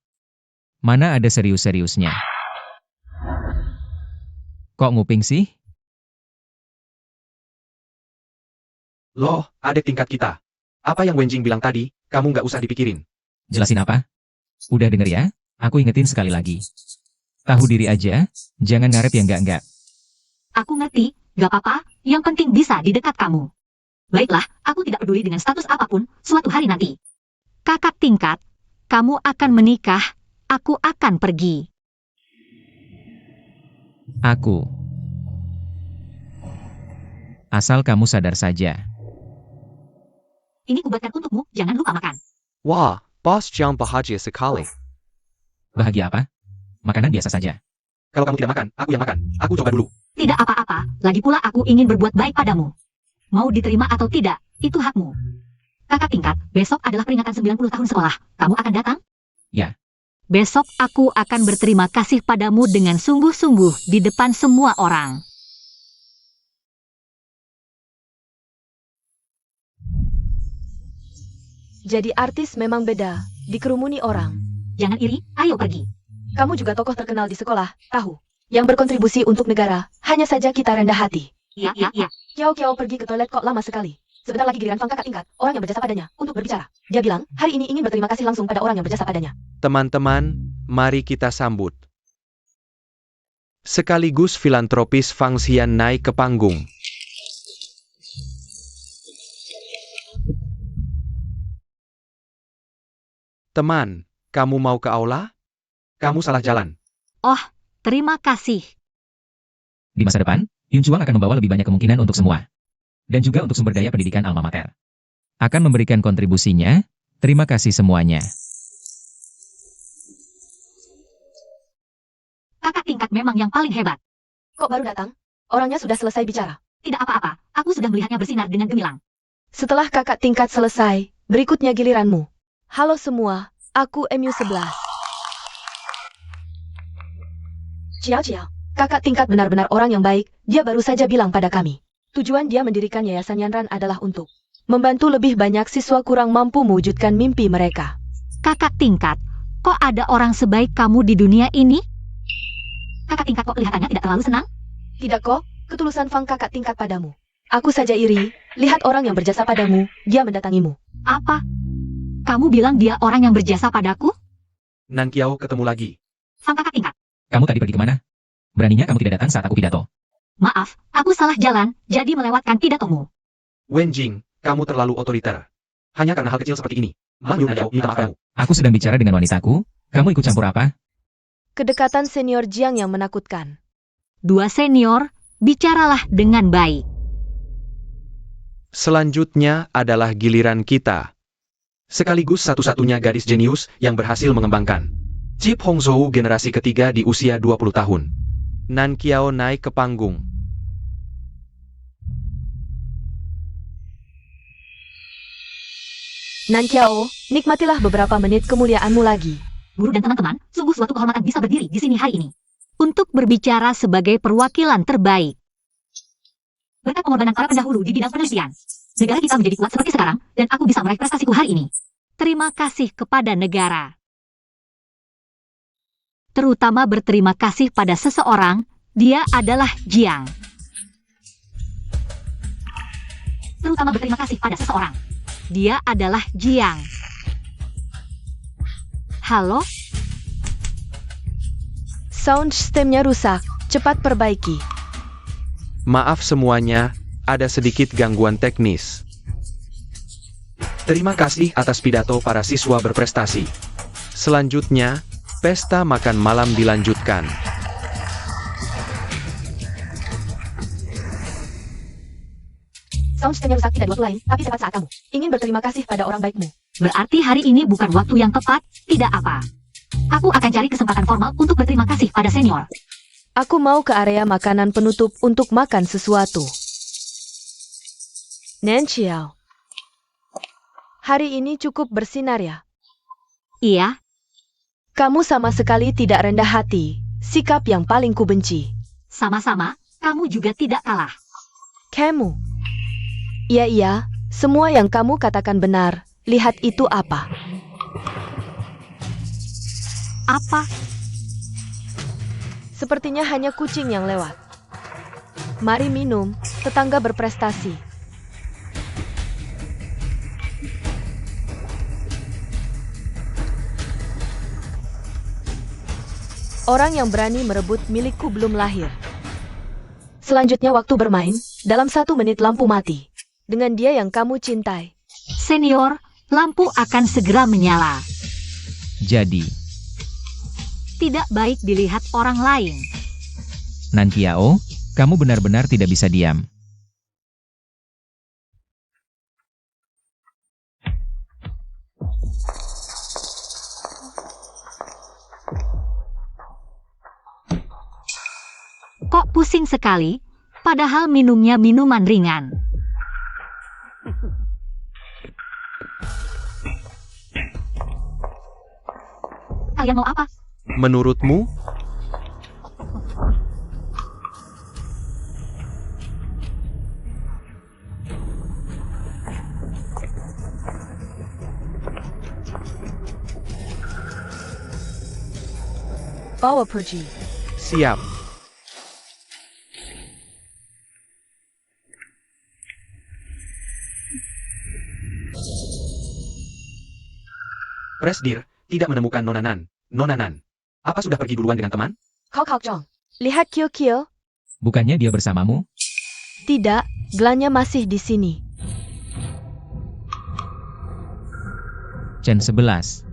Mana ada serius-seriusnya? Kok nguping sih? Loh, adik tingkat kita. Apa yang Wenjing bilang tadi, kamu nggak usah dipikirin. Jelasin apa? Udah denger ya? Aku ingetin sekali lagi. Tahu diri aja, jangan ngaret yang enggak-enggak. Aku ngerti, gak apa-apa, yang penting bisa di dekat kamu. Baiklah, aku tidak peduli dengan status apapun, suatu hari nanti. Kakak tingkat, kamu akan menikah, aku akan pergi. Aku. Asal kamu sadar saja. Ini kubuatkan untukmu, jangan lupa makan. Wah, Bos Jiang bahagia sekali. Bahagia apa? Makanan biasa saja. Kalau kamu tidak makan, aku yang makan. Aku coba dulu. Tidak apa-apa, lagi pula aku ingin berbuat baik padamu. Mau diterima atau tidak, itu hakmu. Kakak tingkat, besok adalah peringatan 90 tahun sekolah. Kamu akan datang? Ya. Besok aku akan berterima kasih padamu dengan sungguh-sungguh di depan semua orang. Jadi artis memang beda, dikerumuni orang. Jangan iri, ayo pergi. Kamu juga tokoh terkenal di sekolah, tahu. Yang berkontribusi untuk negara, hanya saja kita rendah hati. Iya, iya, iya. Kiao pergi ke toilet kok lama sekali. Sebentar lagi giliran Fang kakak tingkat, orang yang berjasa padanya, untuk berbicara. Dia bilang, hari ini ingin berterima kasih langsung pada orang yang berjasa padanya. Teman-teman, mari kita sambut. Sekaligus filantropis Fang Xian naik ke panggung. Teman, kamu mau ke aula? Kamu salah jalan. Terima kasih. Di masa depan, Yun Chuang akan membawa lebih banyak kemungkinan untuk semua. Dan juga untuk sumber daya pendidikan alma mater. Akan memberikan kontribusinya. Terima kasih semuanya. Kakak tingkat memang yang paling hebat. Kok baru datang? Orangnya sudah selesai bicara. Tidak apa-apa, aku sudah melihatnya bersinar dengan gemilang. Setelah kakak tingkat selesai, berikutnya giliranmu. Halo semua, aku MU11. Ciao. Kakak tingkat benar-benar orang yang baik, dia baru saja bilang pada kami. Tujuan dia mendirikan Yayasan Yanran adalah untuk membantu lebih banyak siswa kurang mampu mewujudkan mimpi mereka. Kakak tingkat, kok ada orang sebaik kamu di dunia ini? Kakak tingkat kok kelihatannya tidak terlalu senang? Tidak kok, ketulusan Fang kakak tingkat padamu. Aku saja iri, lihat orang yang berjasa padamu, dia mendatangimu. Apa? Kamu bilang dia orang yang berjasa padaku? Nan Kiao ketemu lagi. Fang kakak tingkat. Kamu tadi pergi kemana? Beraninya kamu tidak datang saat aku pidato. Maaf, aku salah jalan, jadi melewatkan pidatomu. Wen Jing, kamu terlalu otoriter. Hanya karena hal kecil seperti ini. Malah Nan Kiao minta maaf kamu. Aku sedang bicara dengan wanitaku. Kamu ikut campur apa? Kedekatan senior Jiang yang menakutkan. Dua senior, bicaralah dengan baik. Selanjutnya adalah giliran kita. Sekaligus satu-satunya gadis jenius yang berhasil mengembangkan Chip Hongzhou generasi ketiga di usia 20 tahun. Nan Kiao naik ke panggung. Nan Kiao, nikmatilah beberapa menit kemuliaanmu lagi. Guru dan teman-teman, sungguh suatu kehormatan bisa berdiri di sini hari ini. Untuk berbicara sebagai perwakilan terbaik. Berkat pengorbanan para pendahulu di bidang penelitian, negara kita menjadi kuat seperti sekarang, dan aku bisa meraih prestasiku hari ini. Terima kasih kepada negara. Terutama berterima kasih pada seseorang, dia adalah Jiang. Terutama berterima kasih pada seseorang, dia adalah Jiang. Halo? Sound systemnya rusak, cepat perbaiki. Maaf semuanya, ada sedikit gangguan teknis. Terima kasih atas pidato para siswa berprestasi. Selanjutnya, pesta makan malam dilanjutkan. Sound systemnya rusak tidak di waktu lain, tapi tepat saat kamu ingin berterima kasih pada orang baikmu. Berarti hari ini bukan waktu yang tepat, tidak apa. Aku akan cari kesempatan formal untuk berterima kasih pada senior. Aku mau ke area makanan penutup untuk makan sesuatu. Nan Chiao. Hari ini cukup bersinar ya? Iya, Kamu sama sekali tidak rendah hati, sikap yang paling kubenci. sama-sama, kamu juga tidak kalah. Kamu. Iya, semua yang kamu katakan benar. Lihat itu apa? Apa? Sepertinya hanya kucing yang lewat. Mari minum, tetangga berprestasi. Orang yang berani merebut milikku belum lahir. Selanjutnya waktu bermain, dalam 1 menit lampu mati. Dengan dia yang kamu cintai. Senior, lampu akan segera menyala. Jadi, Tidak baik dilihat orang lain. Nan Kiao, kamu benar-benar tidak bisa diam. Kok pusing sekali, padahal minumnya minuman ringan. Kalian mau apa? Menurutmu? bawa pergi. Siap. Presdir, tidak menemukan Nonanan. Nonanan, apa sudah pergi duluan dengan teman? Kau Jong. Lihat Kyo. Bukannya dia bersamamu? Tidak, Glanya masih di sini. Chen 11.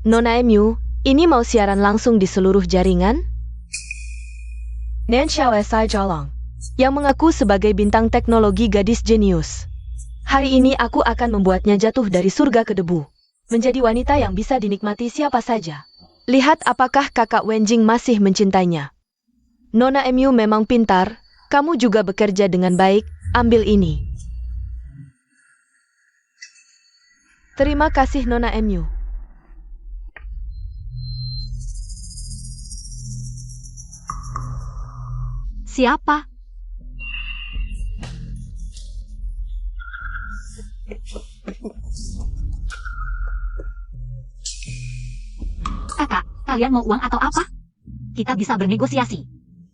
Nona Emu, ini mau siaran langsung di seluruh jaringan? Nan Xiao Si Jalong, yang mengaku sebagai bintang teknologi gadis jenius. Hari ini aku akan membuatnya jatuh dari surga ke debu. Menjadi wanita yang bisa dinikmati siapa saja. Lihat apakah kakak Wenjing masih mencintainya. Nona Emu memang pintar, kamu juga bekerja dengan baik, ambil ini. Terima kasih Nona Emu. Siapa? Kakak, kalian mau uang atau apa? Kita bisa bernegosiasi.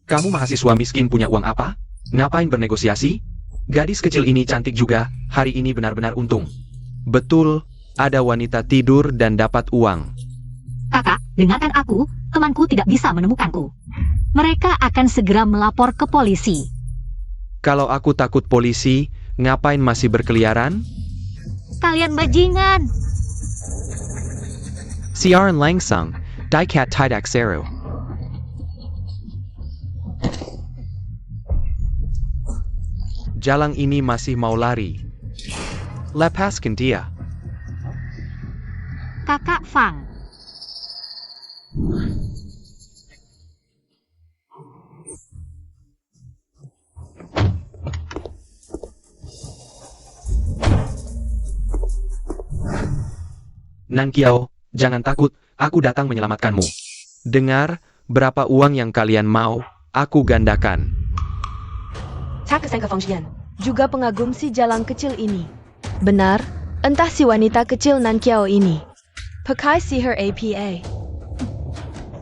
Kamu mahasiswa miskin punya uang apa? Ngapain bernegosiasi? Gadis kecil ini cantik juga, hari ini benar-benar untung. Betul, ada wanita tidur dan dapat uang. Kakak, dengarkan aku, temanku tidak bisa menemukanku. Mereka akan segera melapor ke polisi. Kalau aku takut polisi, ngapain masih berkeliaran? Kalian bajingan. Siaran langsung, Daikat Tidak Seru. Jalang ini masih mau lari. Lepaskan dia. Kakak Fang. Nankiao, jangan takut, aku datang menyelamatkanmu. Dengar, berapa uang yang kalian mau, aku gandakan. Takasengka Fengxian, juga pengagum si jalang kecil ini. Benar, entah si wanita kecil Nankiao ini. Pakai sihir APA.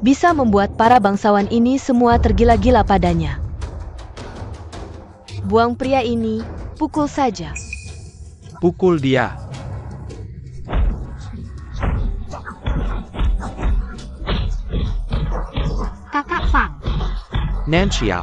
Bisa membuat para bangsawan ini semua tergila-gila padanya. Buang pria ini, pukul saja. Pukul dia. Kakak Fang. Nanxiao.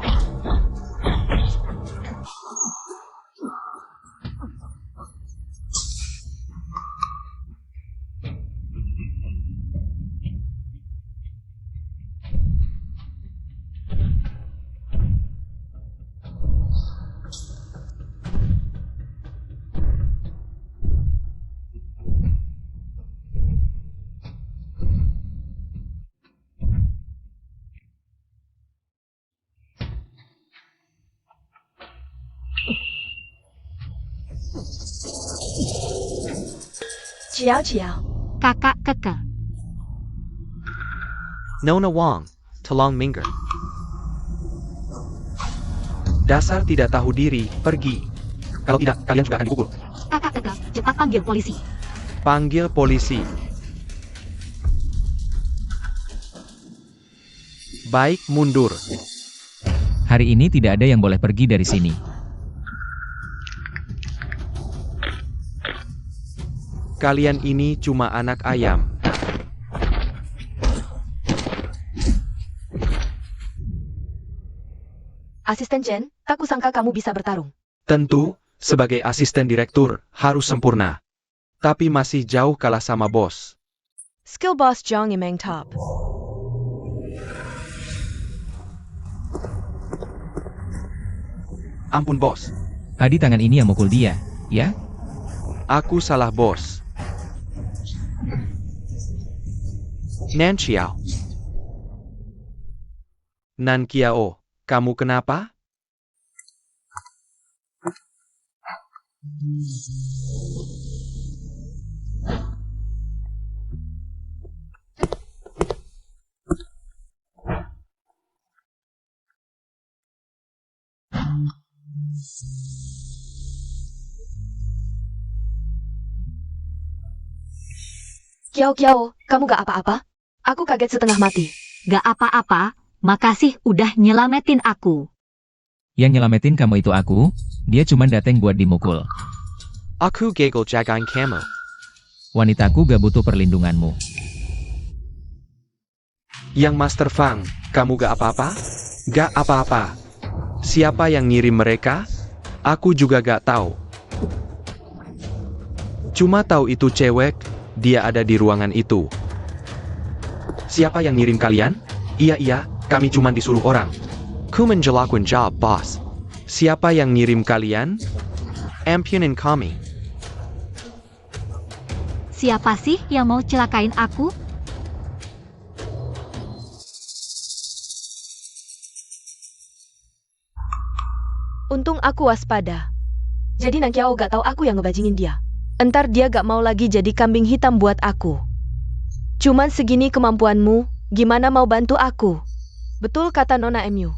Ciao. Kakak Keke. Nona Wong, tolong minggir. Dasar tidak tahu diri, pergi. Kalau tidak, kalian juga akan dipukul. Kakak Keke, cepat panggil polisi. Panggil polisi. Baik, mundur. Hari ini tidak ada yang boleh pergi dari sini. Kalian ini cuma anak ayam. Asisten Chen, tak kusangka kamu bisa bertarung. Tentu, sebagai asisten direktur, harus sempurna. Tapi masih jauh kalah sama bos. Skill boss Zhang Yimeng top. Ampun bos, Tadi tangan ini yang mukul dia, ya? aku salah bos. Nanxiao. Nankiao, kamu kenapa? Kiao Kiao, kamu gak apa-apa? Aku kaget setengah mati. Gak apa-apa, makasih udah nyelamatin aku. Yang nyelamatin kamu itu aku, dia cuma dateng buat dimukul. Aku gagal jagain kamu. Wanitaku gak butuh perlindunganmu. Yang Master Fang, kamu gak apa-apa? Gak apa-apa. Siapa yang ngirim mereka? Aku juga gak tahu. Cuma tahu itu cewek, dia ada di ruangan itu. Siapa yang ngirim kalian? Iya, kami cuma disuruh orang. Ku menjelakukan job, boss. Siapa yang ngirim kalian? Ampunin kami. Siapa sih yang mau celakain aku? Untung aku waspada. Jadi Nang Kiao gak tahu aku yang ngebajingin dia. Entar dia gak mau lagi jadi kambing hitam buat aku. Cuman segini kemampuanmu, gimana mau bantu aku? Betul kata Nona MU.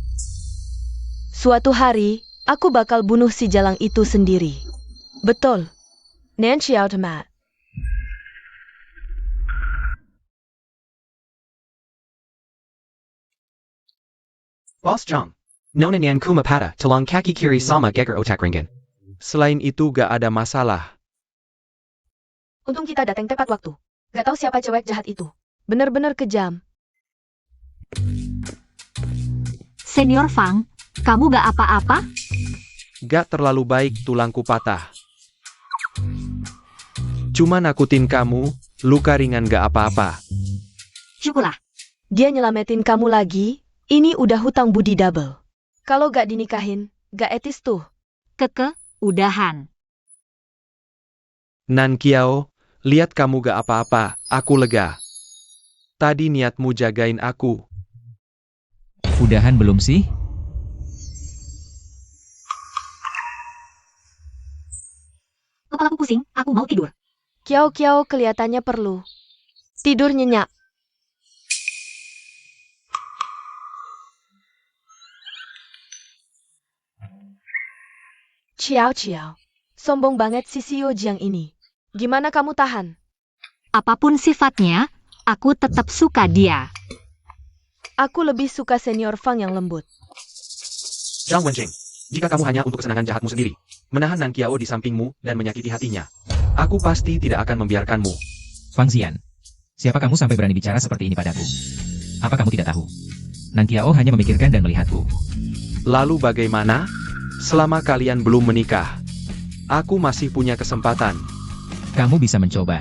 Suatu hari, aku bakal bunuh si jalang itu sendiri. Betul. Nancy Automat. Boss Jong. Nona Nan Kumapada, Talang Kaki Kiri Sama Geger Otak Ringan. Selain itu gak ada masalah. Untung kita datang tepat waktu. Gak tahu siapa cewek jahat itu. Bener-bener kejam. Senior Fang, kamu gak apa-apa? Gak terlalu baik tulangku patah. Cuma nakutin kamu, luka ringan gak apa-apa. Syukurlah. Dia nyelamatin kamu lagi, ini udah hutang budi double. Kalau gak dinikahin, gak etis tuh. Keke, udahan. Nan Kiao, lihat kamu gak apa-apa, aku lega. Tadi niatmu jagain aku. Udahan belum sih? Kepalaku pusing, aku mau tidur. Kiao Kiao kelihatannya perlu tidur nyenyak. Ciao Ciao. Sombong banget si Sio Jiang ini. Gimana kamu tahan? Apapun sifatnya, aku tetap suka dia. Aku lebih suka senior Fang yang lembut. Zhang Wenjing, jika kamu hanya untuk kesenangan jahatmu sendiri, menahan Nan Kiao di sampingmu dan menyakiti hatinya, aku pasti tidak akan membiarkanmu. Fang Xian. Siapa kamu sampai berani bicara seperti ini padaku? Apa kamu tidak tahu? Nang Kiao hanya memikirkan dan melihatku. Lalu bagaimana? Selama kalian belum menikah, aku masih punya kesempatan. Kamu bisa mencoba.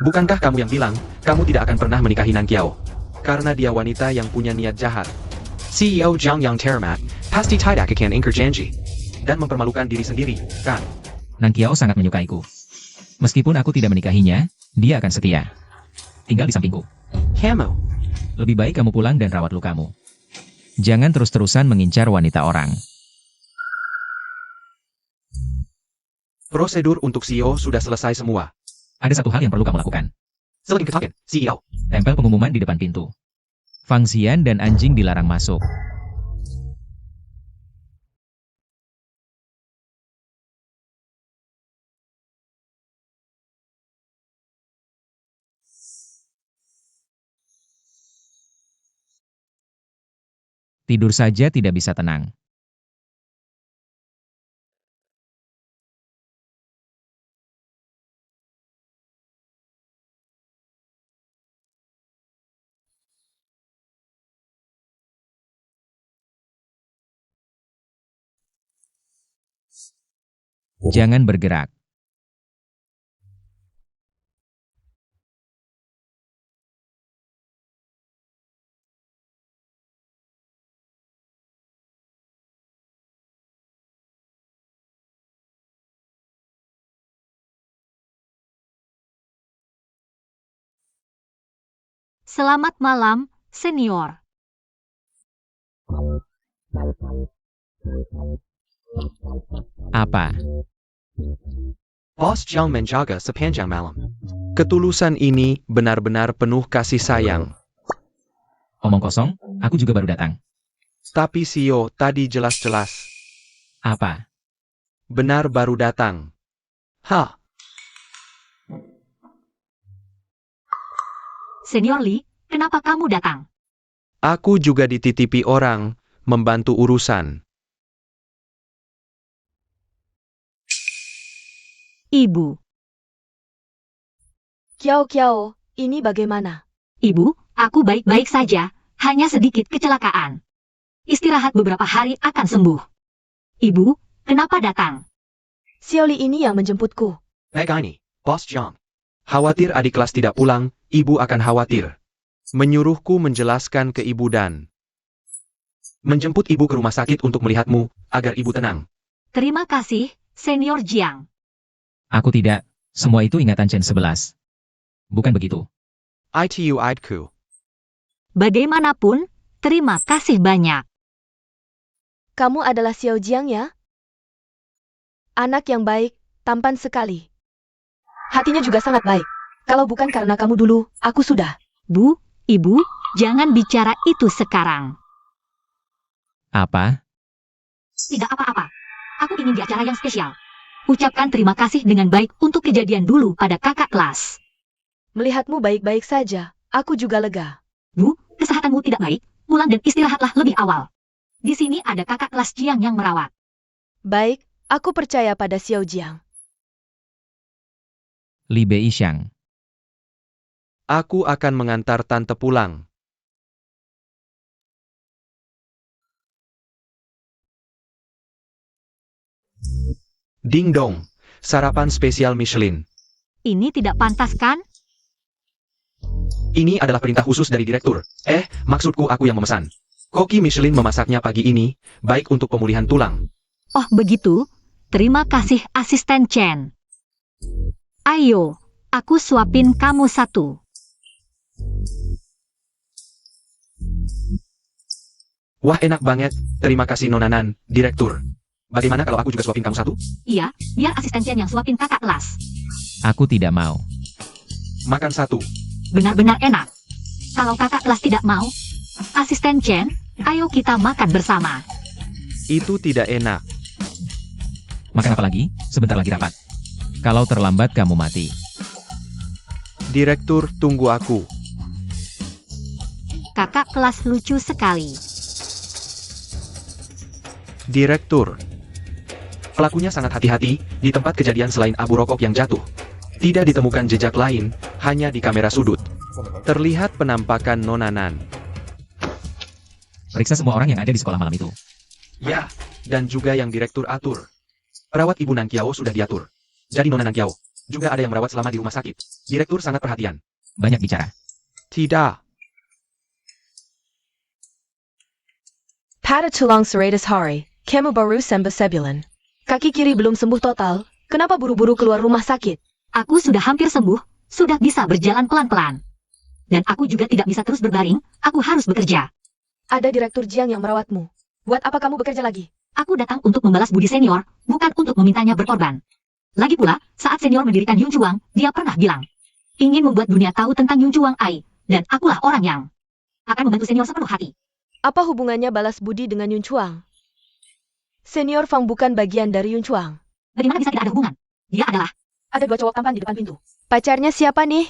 Bukankah kamu yang bilang, kamu tidak akan pernah menikahi Nan Kiao? Karena dia wanita yang punya niat jahat. CEO Zhang Yang Termat, pasti tidak akan ingkar janji. Dan mempermalukan diri sendiri, kan? Nang Kiao sangat menyukaiku. Meskipun aku tidak menikahinya, dia akan setia. Tinggal di sampingku. Kamu. Lebih baik kamu pulang dan rawat lukamu. Jangan terus-terusan mengincar wanita orang. Prosedur untuk CEO sudah selesai semua. Ada satu hal yang perlu kamu lakukan. Silicon Ketokin, CEO. Tempel pengumuman di depan pintu. Fang Xian dan anjing dilarang masuk. Tidur saja tidak bisa tenang. Jangan bergerak. Selamat malam, senior. Apa? Boss Zhang menjaga sepanjang malam. Ketulusan ini benar-benar penuh kasih sayang. Omong kosong, aku juga baru datang. Tapi CEO tadi jelas-jelas Apa? benar baru datang. Ha. Senior Lee, kenapa kamu datang? Aku juga dititipi orang, membantu urusan. Ibu. Kiao, ini bagaimana? Ibu, aku baik-baik saja, hanya sedikit kecelakaan. Istirahat beberapa hari akan sembuh. Ibu, kenapa datang? Xiaoli ini yang menjemputku. Baik ini, Bos Zhang. Khawatir adik kelas tidak pulang, ibu akan khawatir. Menyuruhku menjelaskan ke ibu dan menjemput ibu ke rumah sakit untuk melihatmu, agar ibu tenang. Terima kasih, Senior Jiang. Aku tidak. Semua itu ingatan Chen 11. Bukan begitu. Idku. Bagaimanapun, terima kasih banyak. Kamu adalah Xiao Jiang ya? Anak yang baik, tampan sekali. Hatinya juga sangat baik. Kalau bukan karena kamu dulu, aku sudah. Bu, Ibu, jangan bicara itu sekarang. Apa? Tidak apa-apa. Aku ingin di acara yang spesial. Ucapkan terima kasih dengan baik untuk kejadian dulu pada kakak kelas. Melihatmu baik-baik saja, aku juga lega. Bu, kesehatanmu tidak baik, pulang dan istirahatlah lebih awal. Di sini ada kakak kelas Jiang yang merawat. Baik, aku percaya pada Xiao Jiang. Li Beishang. Aku akan mengantar tante pulang. Ding dong, sarapan spesial Michelin. Ini tidak pantas kan? Ini adalah perintah khusus dari direktur. Maksudku aku yang memesan. Koki Michelin memasaknya pagi ini, baik untuk pemulihan tulang. Oh begitu? Terima kasih asisten Chen. Ayo, aku suapin kamu satu. Wah enak banget, terima kasih Nonanan, direktur. Bagaimana kalau aku juga suapin kamu satu? Iya, biar asisten Chen yang suapin kakak kelas. Aku tidak mau. Makan satu. Benar-benar enak. Kalau kakak kelas tidak mau, asisten Chen, ayo kita makan bersama. Itu tidak enak. Makan apa lagi? Sebentar lagi rapat. Kalau terlambat kamu mati. Direktur, tunggu aku. Kakak kelas lucu sekali. Direktur. Pelakunya sangat hati-hati, di tempat kejadian selain abu rokok yang jatuh. Tidak ditemukan jejak lain, hanya di kamera sudut. Terlihat penampakan Nonanan. Periksa semua orang yang ada di sekolah malam itu. Ya, dan juga yang direktur atur. Perawat Ibu Nang Kiao sudah diatur. Jadi Nona Nang Kiao, juga ada yang merawat selama di rumah sakit. Direktur sangat perhatian. Banyak bicara. Tidak. Pada tulang serratus hari, kamu baru sembuh sebulan. Kaki kiri belum sembuh total, kenapa buru-buru keluar rumah sakit? Aku sudah hampir sembuh, sudah bisa berjalan pelan-pelan. Dan aku juga tidak bisa terus berbaring, aku harus bekerja. Ada direktur Jiang yang merawatmu. Buat apa kamu bekerja lagi? Aku datang untuk membalas budi senior, bukan untuk memintanya berkorban. Lagi pula, saat senior mendirikan Yun Chuang, dia pernah bilang, ingin membuat dunia tahu tentang Yun Chuang Ai, dan akulah orang yang akan membantu senior sepenuh hati. Apa hubungannya balas budi dengan Yun Chuang? Senior Fang bukan bagian dari Yun Chuang. Bagaimana bisa tidak ada hubungan? Dia adalah... Ada dua cowok tampan di depan pintu. Pacarnya siapa nih?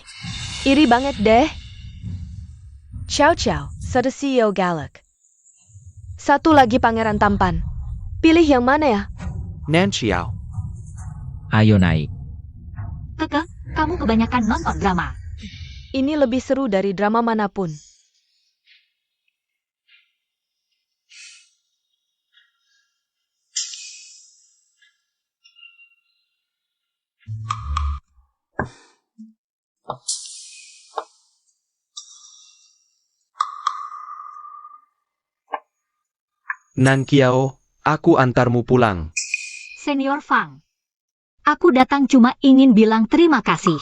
Iri banget deh. Ciao Ciao, satu CEO galak. Satu lagi pangeran tampan. Pilih yang mana ya? Nan Xiao. Ayo naik. Keke, kamu kebanyakan nonton drama. Ini lebih seru dari drama manapun. Nan Kiao, aku antarmu pulang. Senior Fang. Aku datang cuma ingin bilang terima kasih.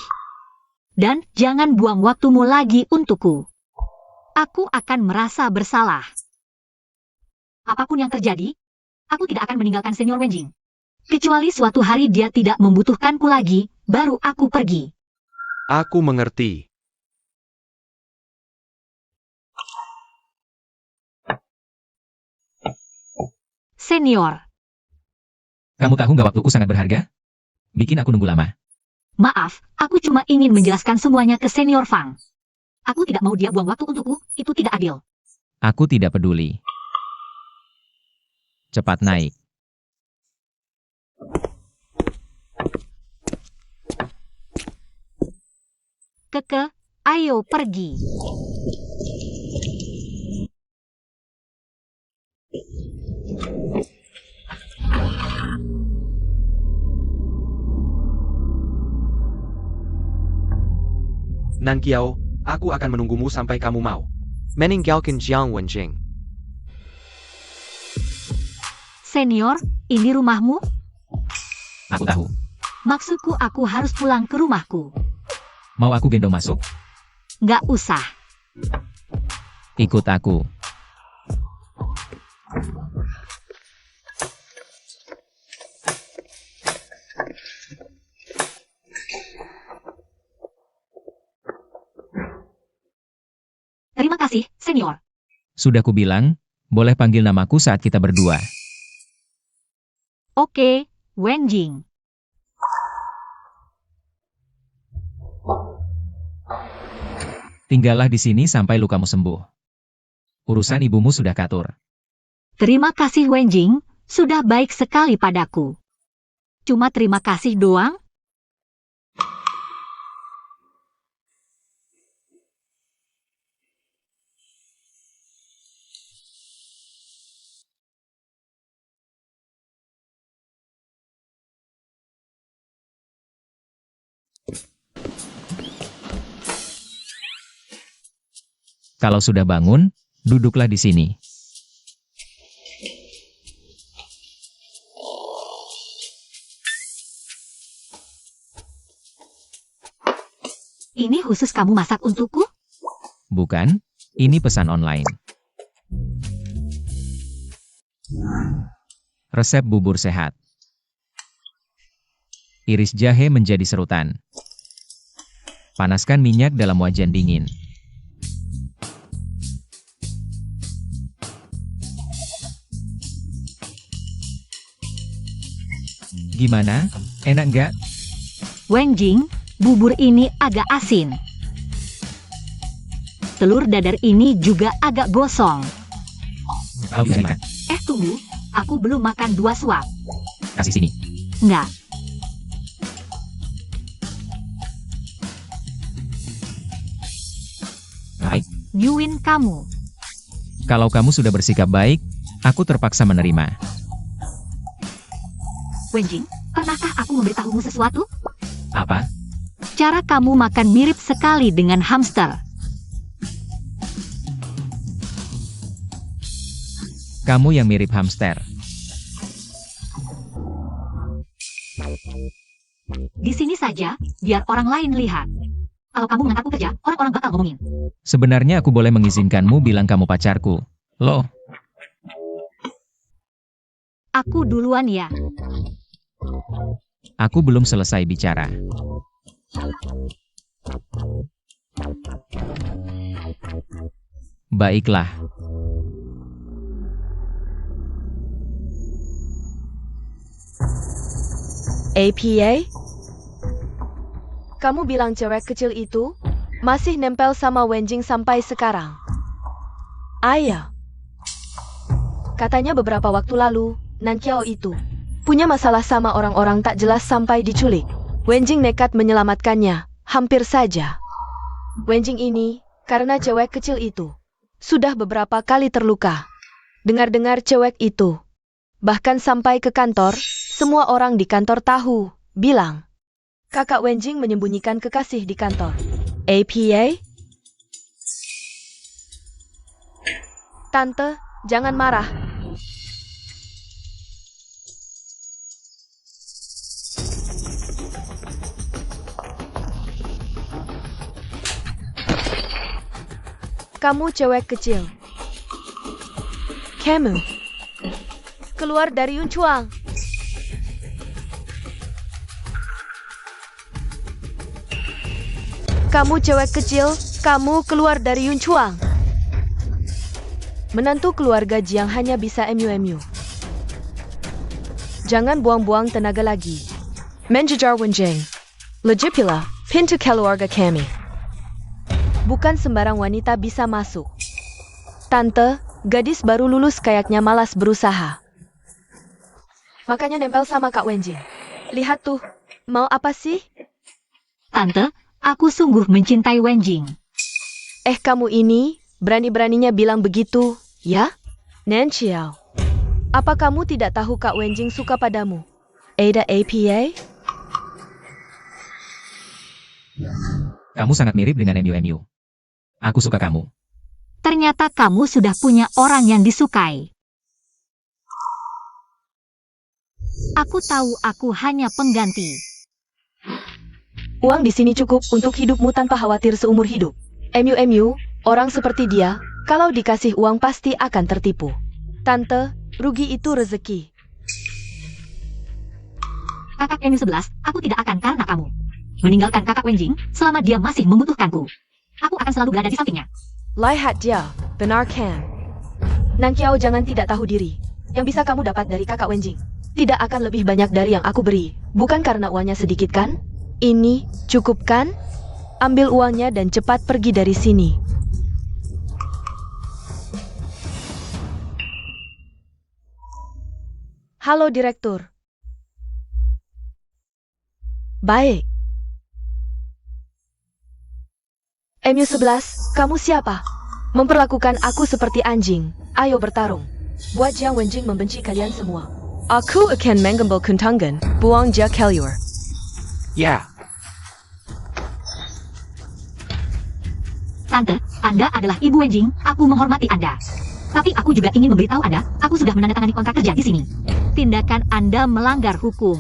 Dan jangan buang waktumu lagi untukku. Aku akan merasa bersalah. Apapun yang terjadi, aku tidak akan meninggalkan Senior Wenjing. Kecuali suatu hari dia tidak membutuhkanku lagi, baru aku pergi. Aku mengerti. Senior, Kamu tahu nggak waktuku sangat berharga? Bikin aku nunggu lama. maaf, aku cuma ingin menjelaskan semuanya ke Senior Fang. Aku tidak mau dia buang waktu untukku, itu tidak adil. Aku tidak peduli. Cepat naik. Keke, ayo pergi. Nankiao, aku akan menunggumu sampai kamu mau. Meninggalkan Jiang Wenjing. Senior, ini rumahmu? Aku tahu. Maksudku aku harus pulang ke rumahku. Mau aku gendong masuk? Nggak usah. Ikut aku. Terima kasih, senior. Sudah kubilang, boleh panggil namaku saat kita berdua. Oke, Wenjing. Tinggallah di sini sampai lukamu sembuh. Urusan ibumu sudah katur. Terima kasih Wenjing, sudah baik sekali padaku. Cuma terima kasih doang? Kalau sudah bangun, duduklah di sini. Ini khusus kamu masak untukku? Bukan, ini pesan online. Resep bubur sehat. Iris jahe menjadi serutan. Panaskan minyak dalam wajan dingin. Gimana? Enak nggak? Wenjing, bubur ini agak asin. Telur dadar ini juga agak gosong. Tahu dari mana? Tunggu, aku belum makan 2 suap. Kasih sini. Nggak. Baik. Nyuin kamu. Kalau kamu sudah bersikap baik, aku terpaksa menerima. Wenjing, pernahkah aku memberitahumu sesuatu? Apa? Cara kamu makan mirip sekali dengan hamster. Kamu yang mirip hamster. Di sini saja, biar orang lain lihat. Kalau kamu mengangkatku kerja, orang-orang bakal ngomongin. Sebenarnya aku boleh mengizinkanmu bilang kamu pacarku. Loh, Aku duluan ya. aku belum selesai bicara. Baiklah. APA? Kamu bilang cewek kecil itu masih nempel sama Wenjing sampai sekarang? Ayah. Katanya beberapa waktu lalu, Nankiao itu punya masalah sama orang-orang tak jelas sampai diculik. Wenjing nekat menyelamatkannya, hampir saja. Wenjing ini, karena cewek kecil itu, sudah beberapa kali terluka. Dengar-dengar cewek itu, bahkan sampai ke kantor, semua orang di kantor tahu, bilang, kakak Wenjing menyembunyikan kekasih di kantor. APA? Tante, jangan marah. Kamu cewek kecil. Kamu. Keluar dari Yunchuang. Kamu cewek kecil, kamu keluar dari Yunchuang. Menantu keluarga Jiang hanya bisa MU. Jangan buang-buang tenaga lagi. Menjajar Wenjing. Legipula, pintu keluarga kami. Bukan sembarang wanita bisa masuk. Tante, gadis baru lulus kayaknya malas berusaha. Makanya nempel sama Kak Wenjing. Lihat tuh, mau apa sih? Tante, aku sungguh mencintai Wenjing. Kamu ini, berani-beraninya bilang begitu, ya? Nan Xiao. Apa kamu tidak tahu Kak Wenjing suka padamu? Ada APA? Kamu sangat mirip dengan MU. Aku suka kamu. Ternyata kamu sudah punya orang yang disukai. Aku tahu aku hanya pengganti. Uang di sini cukup untuk hidupmu tanpa khawatir seumur hidup. MU, orang seperti dia, kalau dikasih uang pasti akan tertipu. Tante, rugi itu rezeki. Kakak MU11, aku tidak akan karena kamu meninggalkan kakak Wenjing selama dia masih membutuhkanku. Aku akan selalu berada di sampingnya. Lihat dia, benar kan? Nan Kiao jangan tidak tahu diri. Yang bisa kamu dapat dari kakak Wenjing tidak akan lebih banyak dari yang aku beri. Bukan karena uangnya sedikit kan? Ini, cukup kan? Ambil uangnya dan cepat pergi dari sini. Halo Direktur. Baik. MU11, kamu siapa? Memperlakukan aku seperti anjing. Ayo bertarung. Buat Jiang Wenjing membenci kalian semua. Aku akan menggembal kuntangan, buang Jia Keliur. Ya, Tante, Anda adalah Ibu Wenjing, aku menghormati Anda. Tapi aku juga ingin memberitahu Anda, aku sudah menandatangani kontrak kerja di sini. Tindakan Anda melanggar hukum.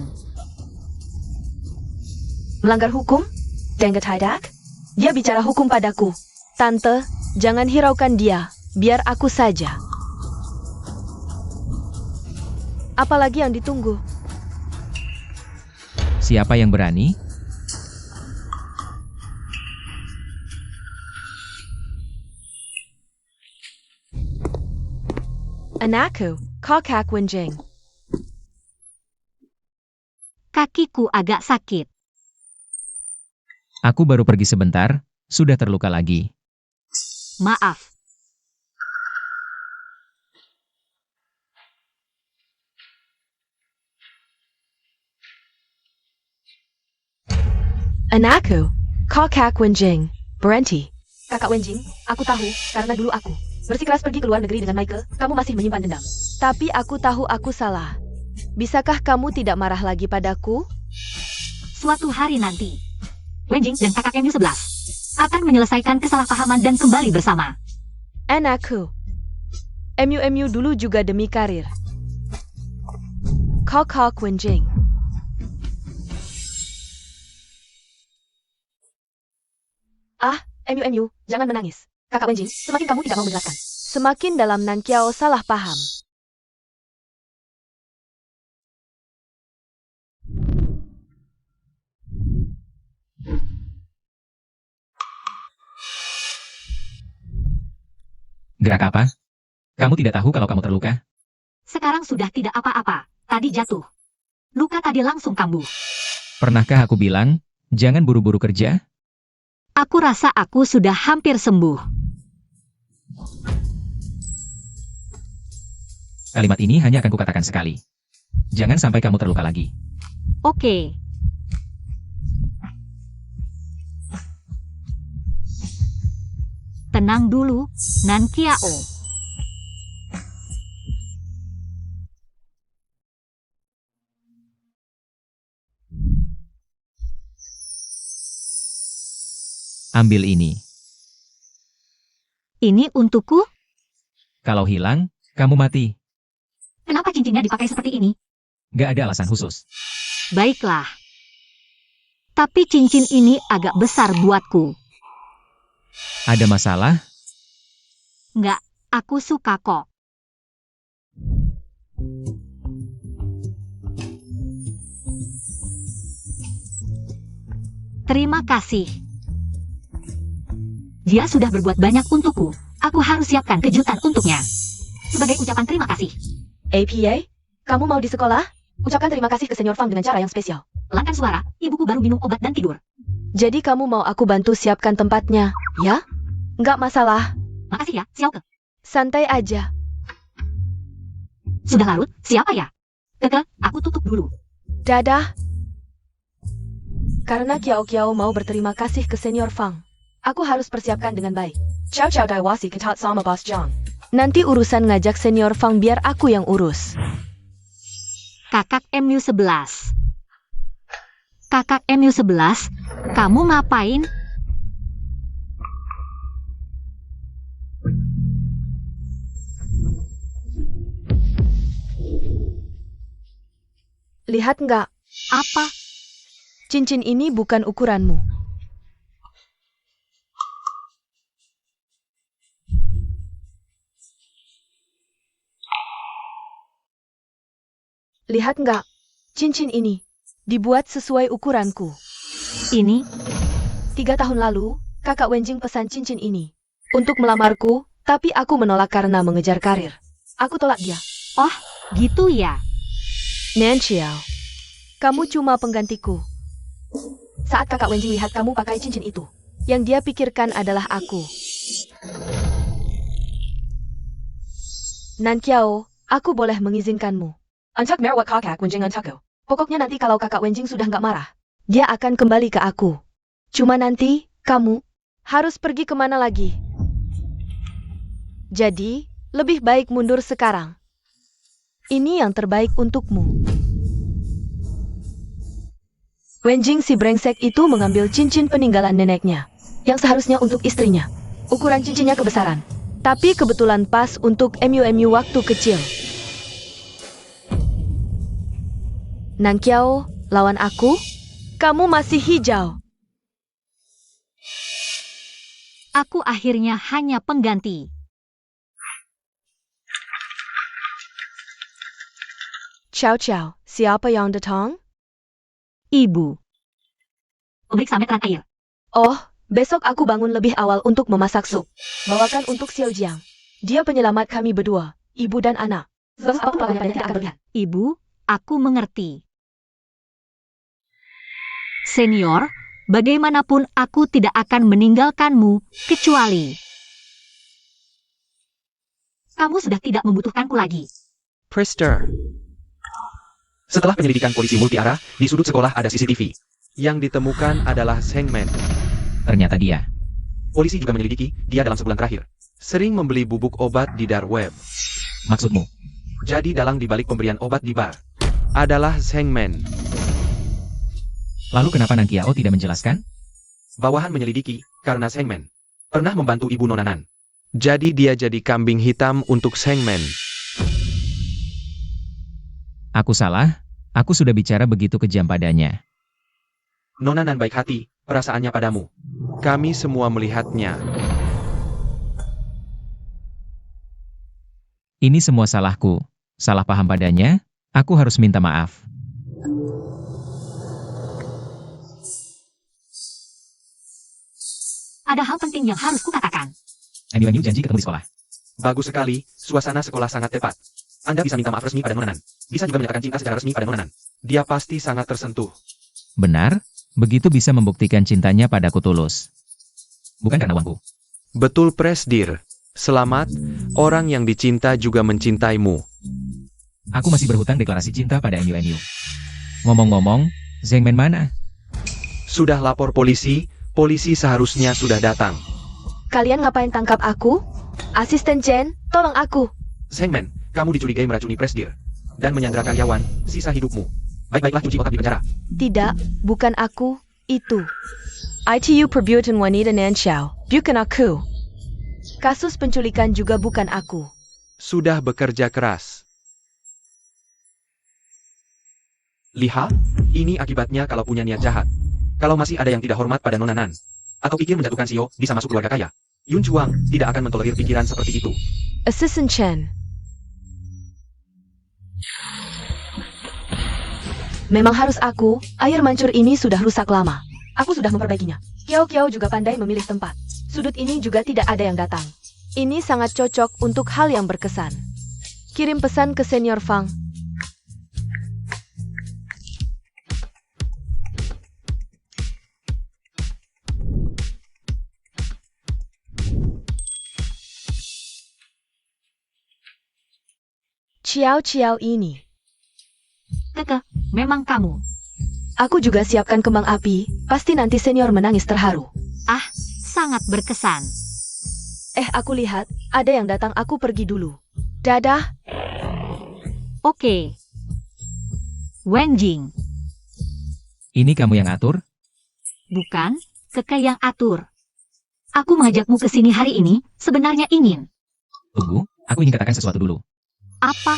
Melanggar hukum? Dengar tidak? Dia bicara hukum padaku. Tante, jangan hiraukan dia. Biar aku saja. Apalagi yang ditunggu? Siapa yang berani? Anakku, Kak Wenjing. Kakiku agak sakit. Aku baru pergi sebentar, sudah terluka lagi. Maaf. Anakku, Kak Wenjing. Berhenti. Kakak Wenjing, aku tahu, karena dulu aku bersikeras pergi ke luar negeri dengan Michael, kamu masih menyimpan dendam. Tapi aku tahu aku salah. Bisakah kamu tidak marah lagi padaku? Suatu hari nanti, Wenjing dan kakak MU11 akan menyelesaikan kesalahpahaman dan kembali bersama. Anakku, MU dulu juga demi karir. Kak Wenjing. MU, jangan menangis. Kakak Wenjing, semakin kamu tidak mau menjelaskan, semakin dalam Nan Kiao salah paham. Gerak apa? Kamu tidak tahu kalau kamu terluka? Sekarang sudah tidak apa-apa, tadi jatuh. Luka tadi langsung kambuh. Pernahkah aku bilang, jangan buru-buru kerja? Aku rasa aku sudah hampir sembuh. Kalimat ini hanya akan kukatakan sekali. Jangan sampai kamu terluka lagi. Oke. Tenang dulu, Nan Kiao. Ambil ini. Ini untukku? Kalau hilang, kamu mati. Kenapa cincinnya dipakai seperti ini? Gak ada alasan khusus. Baiklah. Tapi cincin ini agak besar buatku. Ada masalah? Nggak, aku suka kok. Terima kasih. Dia sudah berbuat banyak untukku. Aku harus siapkan kejutan untuknya. Sebagai ucapan terima kasih. APA, kamu mau di sekolah? Ucapkan terima kasih ke Senior Fang dengan cara yang spesial. Pelankan suara, ibuku baru minum obat dan tidur. Jadi kamu mau aku bantu siapkan tempatnya, ya? Nggak masalah, Makasih ya, Xiaoke. santai aja. Sudah larut, siapa ya? Keke, aku tutup dulu. Dadah. Karena Kiao Kiao mau berterima kasih ke Senior Fang, aku harus persiapkan dengan baik. Ciao ciao daiwasi ketat sama Bos Zhang. Nanti urusan ngajak Senior Fang biar aku yang urus. Kakak MU11. Kakak MU11, kamu ngapain? Lihat nggak? Apa? Cincin ini bukan ukuranmu. Lihat nggak? Cincin ini dibuat sesuai ukuranku. Ini? 3 tahun lalu, kakak Wenjing pesan cincin ini untuk melamarku, tapi aku menolak karena mengejar karir. Aku tolak dia. Oh, gitu ya. Nan Xiao, kamu cuma penggantiku. Saat kakak Wenjing lihat kamu pakai cincin itu, yang dia pikirkan adalah aku. Nan Kiao, aku boleh mengizinkanmu. Antak merwak kakak Wenjing antaku. Pokoknya nanti kalau kakak Wenjing sudah nggak marah, dia akan kembali ke aku. Cuma nanti, kamu harus pergi kemana lagi. Jadi, lebih baik mundur sekarang. Ini yang terbaik untukmu. Wenjing si brengsek itu mengambil cincin peninggalan neneknya, yang seharusnya untuk istrinya. Ukuran cincinnya kebesaran, tapi kebetulan pas untuk MU waktu kecil. Nan Kiao, lawan aku? Kamu masih hijau. Aku akhirnya hanya pengganti. Ciao ciao, siapa yang datang? Ibu. Periksa meteran air. Oh, besok aku bangun lebih awal untuk memasak sup. Bawakan untuk Xiao Jiang. Dia penyelamat kami berdua, ibu dan anak. Sebab apapun lawannya pada tidak akan berlebihan. Ibu, aku mengerti. Senior, bagaimanapun aku tidak akan meninggalkanmu, kecuali kamu sudah tidak membutuhkanku lagi. Prester. Setelah penyelidikan polisi multi-arah, di sudut sekolah ada CCTV. Yang ditemukan adalah Hangman. Ternyata dia. Polisi juga menyelidiki, dia dalam sebulan terakhir sering membeli bubuk obat di dark web. Maksudmu? Jadi dalang dibalik pemberian obat di bar adalah Hangman. Lalu kenapa Nan Kiao tidak menjelaskan? Bawahan menyelidiki, karena Hangman pernah membantu ibu Nonanan. Jadi dia jadi kambing hitam untuk Hangman. Aku salah, aku sudah bicara begitu kejam padanya. Nonanan baik hati, perasaannya padamu. Kami semua melihatnya. Ini semua salahku. Salah paham padanya, aku harus minta maaf. Ada hal penting yang harus kukatakan. MU janji ketemu di sekolah. Bagus sekali, suasana sekolah sangat tepat. Anda bisa minta maaf resmi pada Nonanan. Bisa juga menyatakan cinta secara resmi pada Nonanan. Dia pasti sangat tersentuh. Benar, begitu bisa membuktikan cintanya padaku tulus. Bukan karena uangku. Betul Presdir. Selamat, orang yang dicinta juga mencintaimu. Aku masih berhutang deklarasi cinta pada MU. Ngomong-ngomong, Zhengmen mana? Sudah lapor polisi, polisi seharusnya sudah datang. Kalian ngapain tangkap aku? Asisten Chen, tolong aku. Hangman, kamu dicurigai meracuni Presdir dan menyandra karyawan sisa hidupmu. Baik-baiklah cuci otak di penjara. Tidak, bukan aku, itu. ITU perbuatan wanita Nan Xiao, bukan aku. Kasus penculikan juga bukan aku. Sudah bekerja keras. Lihat, ini akibatnya kalau punya niat jahat. Kalau masih ada yang tidak hormat pada Nonanan, atau pikir menjatuhkan Sio, bisa masuk keluarga kaya. Yun Chuang tidak akan mentolerir pikiran seperti itu. Assistant Chen. Memang harus aku, air mancur ini sudah rusak lama. Aku sudah memperbaikinya. Kiao Kiao juga pandai memilih tempat. Sudut ini juga tidak ada yang datang. Ini sangat cocok untuk hal yang berkesan. Kirim pesan ke Senior Fang. Ciao ini. Keke, memang kamu. Aku juga siapkan kembang api, pasti nanti senior menangis terharu. Sangat berkesan. Aku lihat, ada yang datang, aku pergi dulu. Dadah. Oke. Wenjing, Ini kamu yang atur? bukan Keke yang atur. Aku mengajakmu ke sini hari ini, sebenarnya ingin. Tunggu, aku ingin katakan sesuatu dulu. Apa?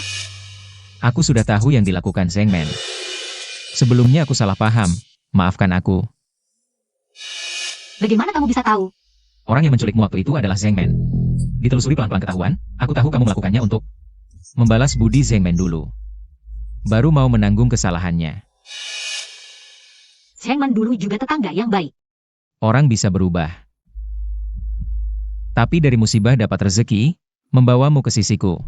Aku sudah tahu yang dilakukan Zheng Man. Sebelumnya aku salah paham. Maafkan aku. Bagaimana kamu bisa tahu? Orang yang menculikmu waktu itu adalah Zheng Man. Ditelusuri pelan-pelan ketahuan, aku tahu kamu melakukannya untuk membalas budi Zheng Man dulu. Baru mau menanggung kesalahannya. Zhengman dulu juga tetangga yang baik. Orang bisa berubah. Tapi dari musibah dapat rezeki, membawamu ke sisiku.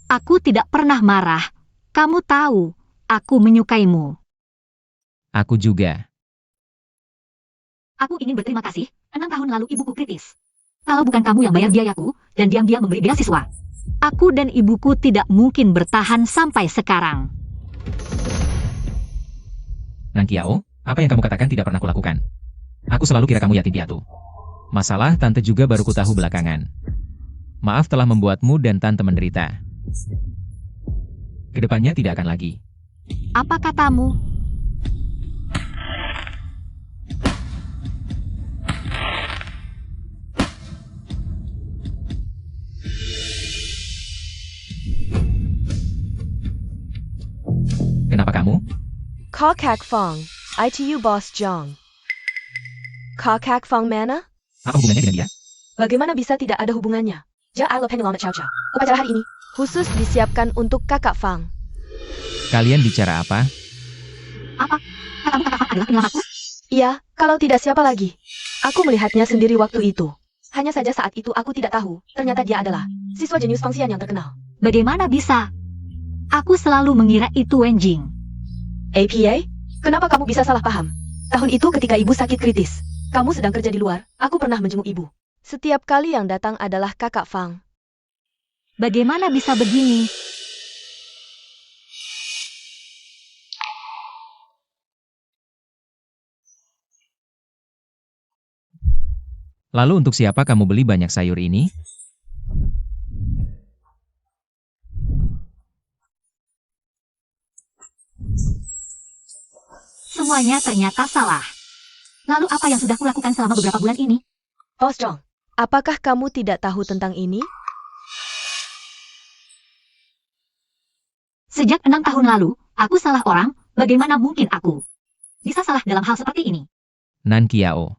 Aku tidak pernah marah. Kamu tahu, aku menyukaimu. Aku juga. Aku ingin berterima kasih, 6 tahun lalu ibuku kritis. Kalau bukan kamu yang bayar biayaku, dan diam-diam memberi beasiswa, aku dan ibuku tidak mungkin bertahan sampai sekarang. Nan Kiao, apa yang kamu katakan tidak pernah kulakukan. Aku selalu kira kamu yatim piatu. Masalah tante juga baru kutahu belakangan. Maaf telah membuatmu dan tante menderita. Kedepannya tidak akan lagi. Apa katamu? Kenapa kamu? Kakak Fong, ITU Boss Jong. Kakak Fong mana? Apa hubungannya dengan dia? Bagaimana bisa tidak ada hubungannya? Lo Penyelamat Chow Chow. Upacara hari ini khusus disiapkan untuk Kakak Fang. Kalian bicara apa? Apa? Katamu kakak adalah penyelamatku? Iya, kalau tidak siapa lagi? Aku melihatnya sendiri waktu itu. Hanya saja saat itu aku tidak tahu, ternyata dia adalah siswa jenius Fangxian yang terkenal. Bagaimana bisa? Aku selalu mengira itu Wenjing. APA? Kenapa kamu bisa salah paham? Tahun itu ketika ibu sakit kritis, kamu sedang kerja di luar, aku pernah menjenguk ibu. Setiap kali yang datang adalah Kakak Fang. Bagaimana bisa begini? Lalu untuk siapa kamu beli banyak sayur ini? Semuanya ternyata salah. Lalu apa yang sudah kulakukan selama beberapa bulan ini? Boss Jong, apakah kamu tidak tahu tentang ini? Sejak 6 tahun lalu, aku salah orang, bagaimana mungkin aku bisa salah dalam hal seperti ini? Nan Kiao.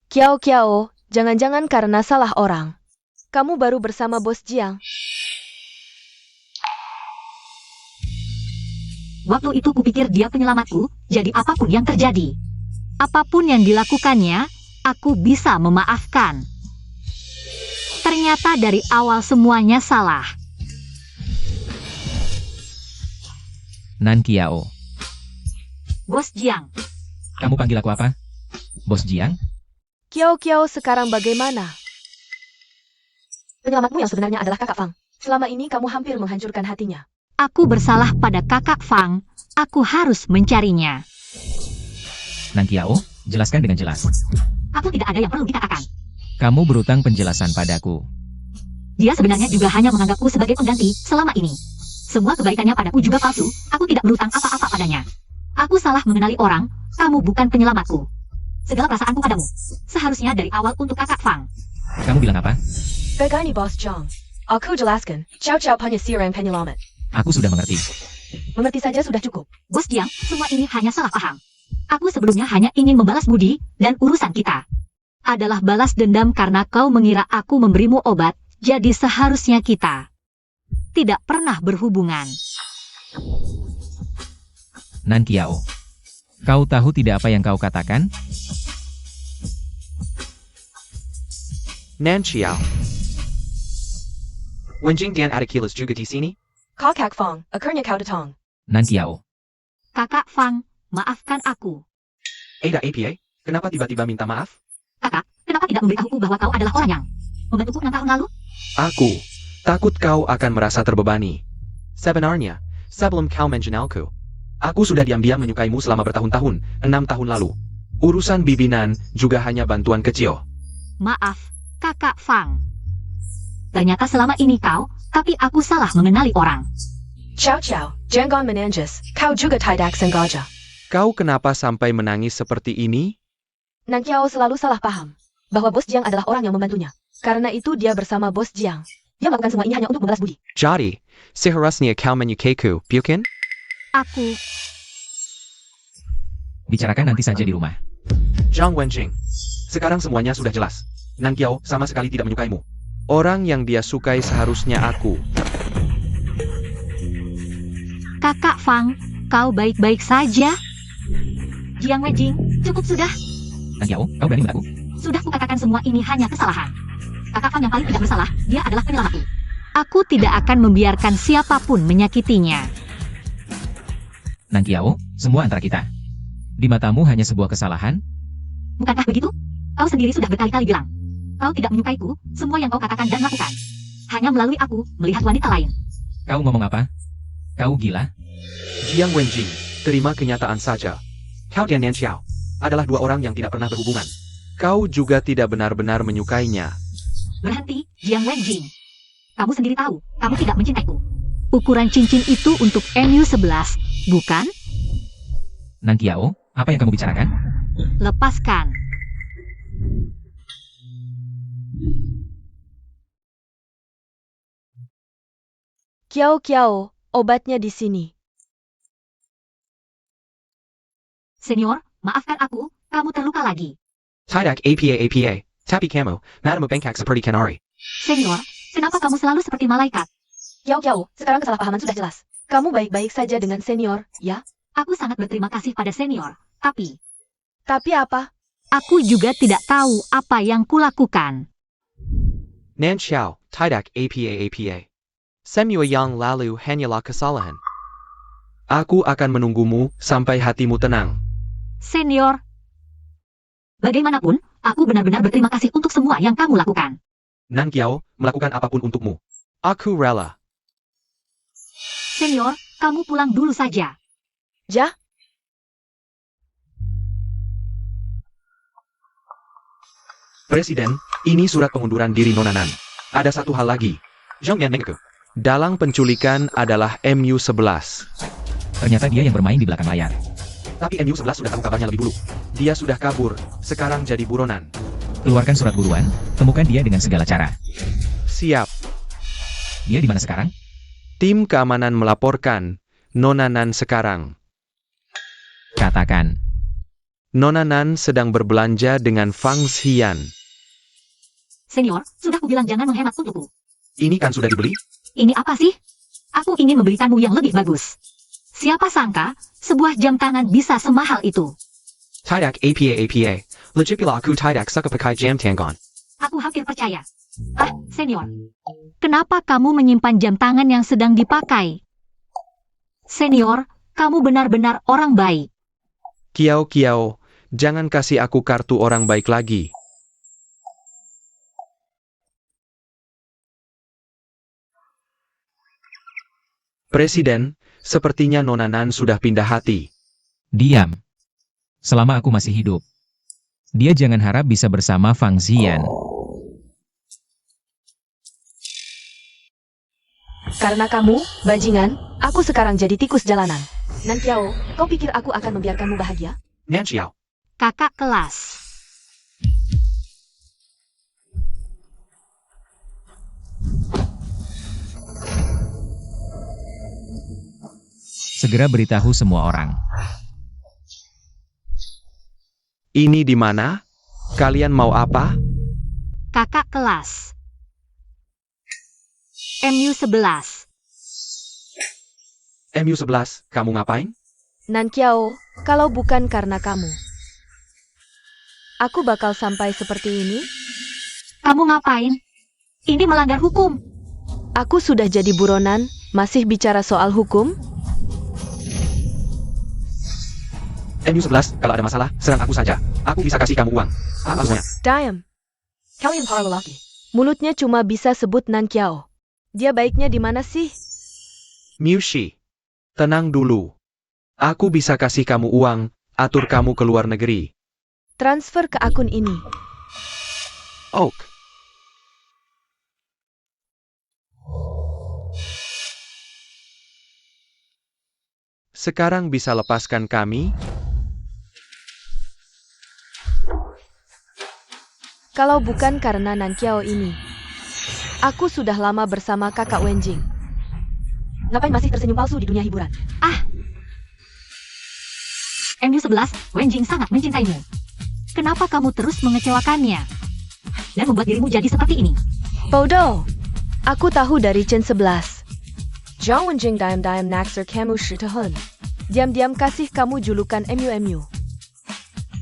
Kiao, jangan-jangan karena salah orang. Kamu baru bersama Bos Jiang. Waktu itu kupikir dia penyelamatku, jadi apapun yang terjadi, apapun yang dilakukannya, aku bisa memaafkan. Ternyata dari awal semuanya salah. Nan Kiao. Bos Jiang, Kamu panggil aku apa? Bos Jiang? Kiao, sekarang bagaimana? Penyelamatmu yang sebenarnya adalah Kakak Fang. Selama ini kamu hampir menghancurkan hatinya. aku bersalah pada kakak Fang, aku harus mencarinya. Nan Kiao, jelaskan dengan jelas. Aku tidak ada yang perlu dikatakan. Kamu berutang penjelasan padaku. Dia sebenarnya juga hanya menganggapku sebagai pengganti selama ini. Semua kebaikannya padaku juga palsu, aku tidak berutang apa-apa padanya. Aku salah mengenali orang, kamu bukan penyelamatku. Segala perasaanku padamu, seharusnya dari awal untuk kakak Fang. Kamu bilang apa? Begini Bos Jong. Aku jelaskan, Chow punya sirang penyelamat. Aku sudah mengerti. Mengerti saja sudah cukup. Bos Jiang, semua ini hanya salah paham. Aku sebelumnya hanya ingin membalas budi, dan urusan kita adalah balas dendam karena kau mengira aku memberimu obat, jadi seharusnya kita tidak pernah berhubungan. Nan Kiao. Kau tahu tidak apa yang kau katakan? Nan Xiao. Wenjing dan Adikilas juga di sini? Kakak Fang, akhirnya kau datang. Nan Kiao. Kakak Fang, maafkan aku. Ada APA, kenapa tiba-tiba minta maaf? Kakak, kenapa tidak memberitahuku bahwa kau adalah orang yang membantuku 6 tahun lalu? Aku Takut kau akan merasa terbebani. Sebenarnya, sebelum kau mengenalku, aku sudah diam-diam menyukaimu selama bertahun-tahun, 6 tahun lalu. Urusan bibinan juga hanya bantuan kecil. Maaf, Kakak Fang. Ternyata selama ini kau, tapi aku salah mengenali orang. Ciao ciao, jangan menangis. Kau juga tidak sengaja. Kau kenapa sampai menangis seperti ini? Nankiao selalu salah paham bahwa Bos Jiang adalah orang yang membantunya. Karena itu dia bersama Bos Jiang. Dia melakukan semua ini hanya untuk membalas budi. Jadi, seharusnya kau menyukaiku, bukan? Aku, Bicarakan nanti saja di rumah. Zhang Wenjing. Sekarang semuanya sudah jelas. Nankiao sama sekali tidak menyukaimu. Orang yang dia sukai seharusnya aku. Kakak Fang, kau baik-baik saja? Jiang Wenjing, cukup sudah. Nankiao, kau berani melaku? Sudah kukatakan semua ini hanya kesalahan. Kakak Fang yang paling tidak bersalah, dia adalah penyelamatku. Aku tidak akan membiarkan siapapun menyakitinya. Nankiao, semua antara kita. Di matamu hanya sebuah kesalahan? Bukankah begitu? Kau sendiri sudah berkali-kali bilang. Kau tidak menyukaiku, semua yang kau katakan dan lakukan. Hanya melalui aku, melihat wanita lain. Kau ngomong apa? Kau gila? Jiang Wenjing, terima kenyataan saja. Kau dan Nanxiao adalah dua orang yang tidak pernah berhubungan. Kau juga tidak benar-benar menyukainya. Berhenti, Jiang Wenjing. Kamu sendiri tahu, kamu tidak mencintaiku. Ukuran cincin itu untuk MU11, bukan? Nankiao, apa yang kamu bicarakan? Lepaskan. Kiao Kiao, obatnya di sini. Senior, maafkan aku, kamu terluka lagi. Tidak apa, tapi kamu, Madame Bengkak seperti Kanari. Senior, kenapa kamu selalu seperti malaikat? Kiao Kiao, sekarang kesalahpahaman sudah jelas. Kamu baik-baik saja dengan senior, ya? Aku sangat berterima kasih pada senior, tapi Tapi apa? aku juga tidak tahu apa yang kulakukan. Nanxiao, tidak apa. Semua yang lalu hanyalah kesalahan. Aku akan menunggumu sampai hatimu tenang. Senior, bagaimanapun, aku benar-benar berterima kasih untuk semua yang kamu lakukan. Nankiao, melakukan apapun untukmu. Aku rela. Senior, kamu pulang dulu saja. Ja? Presiden, ini surat pengunduran diri Nonanan. Ada satu hal lagi. Zhang Yanmengke. Dalang penculikan adalah MU11. Ternyata dia yang bermain di belakang layar. Tapi MU11 sudah tahu kabarnya lebih dulu. Dia sudah kabur, sekarang jadi buronan. Keluarkan surat buruan, temukan dia dengan segala cara. Siap. Dia di mana sekarang? Tim keamanan melaporkan, Nonanan sekarang. Katakan. Nonanan sedang berbelanja dengan Fang Xian. Senior, sudah kubilang jangan menghemat untukku. Ini kan sudah dibeli? Ini apa sih? Aku ingin memberikanmu yang lebih bagus. Siapa sangka, sebuah jam tangan bisa semahal itu. Tidak apa. Lagipula aku tidak suka pakai jam tangan. Aku hampir percaya. Ah, senior. Kenapa kamu menyimpan jam tangan yang sedang dipakai? Senior, kamu benar-benar orang baik. Kiao, jangan kasih aku kartu orang baik lagi. Presiden, sepertinya Nonanan sudah pindah hati. Diam. Selama aku masih hidup. Dia jangan harap bisa bersama Fang Xian. Karena kamu, bajingan, aku sekarang jadi tikus jalanan. Nankiao, kau pikir aku akan membiarkanmu bahagia? Nanxiao. Kakak kelas. Segera beritahu semua orang. Ini di mana? Kalian mau apa? Kakak kelas. MU11. MU11, kamu ngapain? Nankiao, kalau bukan karena kamu, aku bakal sampai seperti ini. Kamu ngapain? Ini melanggar hukum. Aku sudah jadi buronan, masih bicara soal hukum? MU11, kalau ada masalah, serang aku saja. Aku bisa kasih kamu uang. Apa semuanya? Diam. Kalian para lelaki. Mulutnya cuma bisa sebut Nankiao. Dia baiknya di mana sih? Miushi, tenang dulu. Aku bisa kasih kamu uang, atur kamu ke luar negeri. Transfer ke akun ini. Oak. Sekarang bisa lepaskan kami? Kalau bukan karena Nankiao ini, aku sudah lama bersama kakak Wenjing. Ngapain masih tersenyum palsu di dunia hiburan? MU11, Wenjing sangat mencintaimu. Kenapa kamu terus mengecewakannya? Dan membuat dirimu jadi seperti ini? Bodoh. Aku tahu dari Chen 11. Zhang Wenjing diam-diam naksir kamu Shitahun. Diam-diam kasih kamu julukan MU.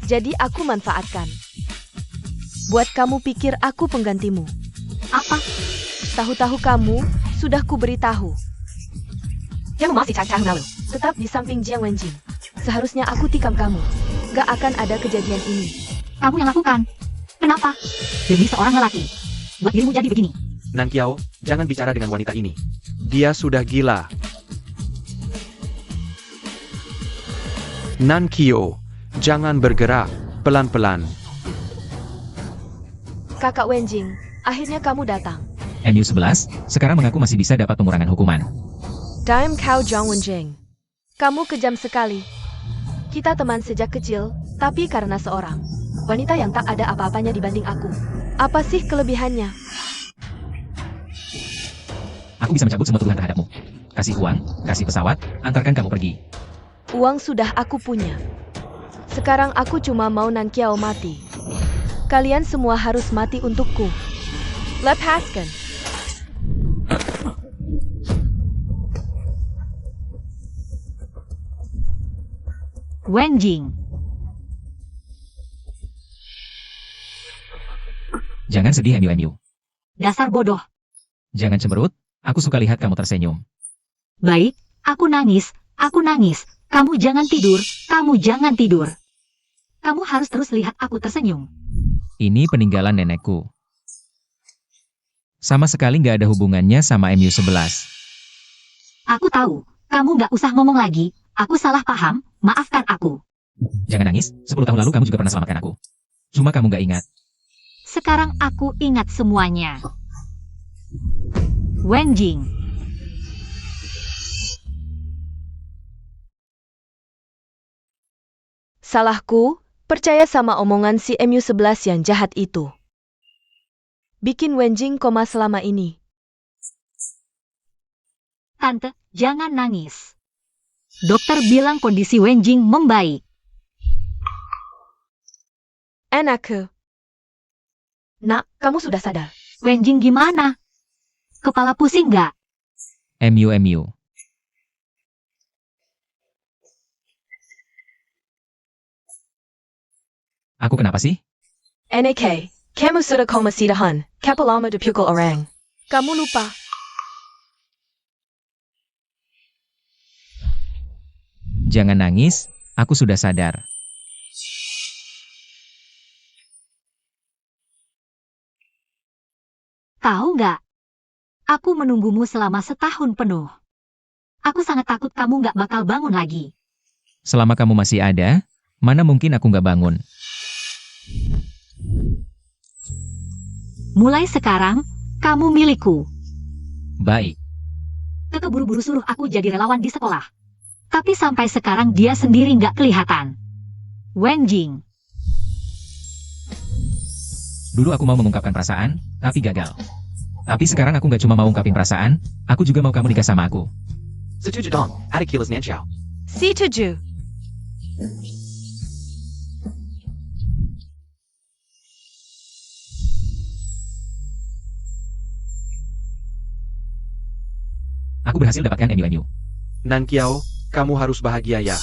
Jadi aku manfaatkan. Buat kamu pikir aku penggantimu. Apa? Tahu-tahu kamu, sudah kuberitahu. Kamu masih cacah lalu. Tetap di samping Jiang Wenjing. Seharusnya aku tikam kamu. Gak akan ada kejadian ini. Kamu yang lakukan. Kenapa? Demi seorang lelaki. Buat dirimu jadi begini. Nankiao, jangan bicara dengan wanita ini. Dia sudah gila. Nankio, jangan bergerak, pelan-pelan. Kakak Wenjing, akhirnya kamu datang. MU11, sekarang mengaku masih bisa dapat pengurangan hukuman. Daim kau Zhang Wenjing. Kamu kejam sekali. Kita teman sejak kecil, tapi karena seorang wanita yang tak ada apa-apanya dibanding aku. Apa sih kelebihannya? Aku bisa mencabut semua tuduhan terhadapmu. Kasih uang, kasih pesawat, antarkan kamu pergi. Uang sudah aku punya. Sekarang aku cuma mau Nankiao mati. Kalian semua harus mati untukku. Lepaskan. Wenjing. Jangan sedih MU. Dasar bodoh. Jangan cemberut, aku suka lihat kamu tersenyum. Baik, aku nangis. Kamu jangan tidur, Kamu harus terus lihat aku tersenyum. Ini peninggalan nenekku. Sama sekali nggak ada hubungannya sama MU11. Aku tahu, kamu nggak usah ngomong lagi. Aku salah paham, maafkan aku. Jangan nangis, 10 tahun lalu kamu juga pernah selamatkan aku. Cuma kamu nggak ingat. Sekarang aku ingat semuanya. Wenjing. Salahku, percaya sama omongan si MU11 yang jahat itu. Bikin Wenjing koma selama ini. Tante, jangan nangis. Dokter bilang kondisi Wenjing membaik. Anakku. Nak, kamu sudah sadar. Wenjing gimana? Kepala pusing nggak? MU. Aku kenapa sih? NAK, kamu sudah koma sidahan, kapalama dipukul orang. Kamu lupa. Jangan nangis, aku sudah sadar. Tahu nggak? Aku menunggumu selama setahun penuh. Aku sangat takut kamu nggak bakal bangun lagi. Selama kamu masih ada, mana mungkin aku nggak bangun. Mulai sekarang, kamu milikku. Baik. Keke buru-buru suruh aku jadi relawan di sekolah. Tapi sampai sekarang dia sendiri nggak kelihatan. Wenjing. Dulu aku mau mengungkapkan perasaan, tapi gagal. Tapi sekarang aku nggak cuma mau ungkapin perasaan, aku juga mau kamu nikah sama aku. Setuju dong, ada kilas Nankiao. Setuju. Aku berhasil dapatkan MU. Nankiao, kamu harus bahagia ya.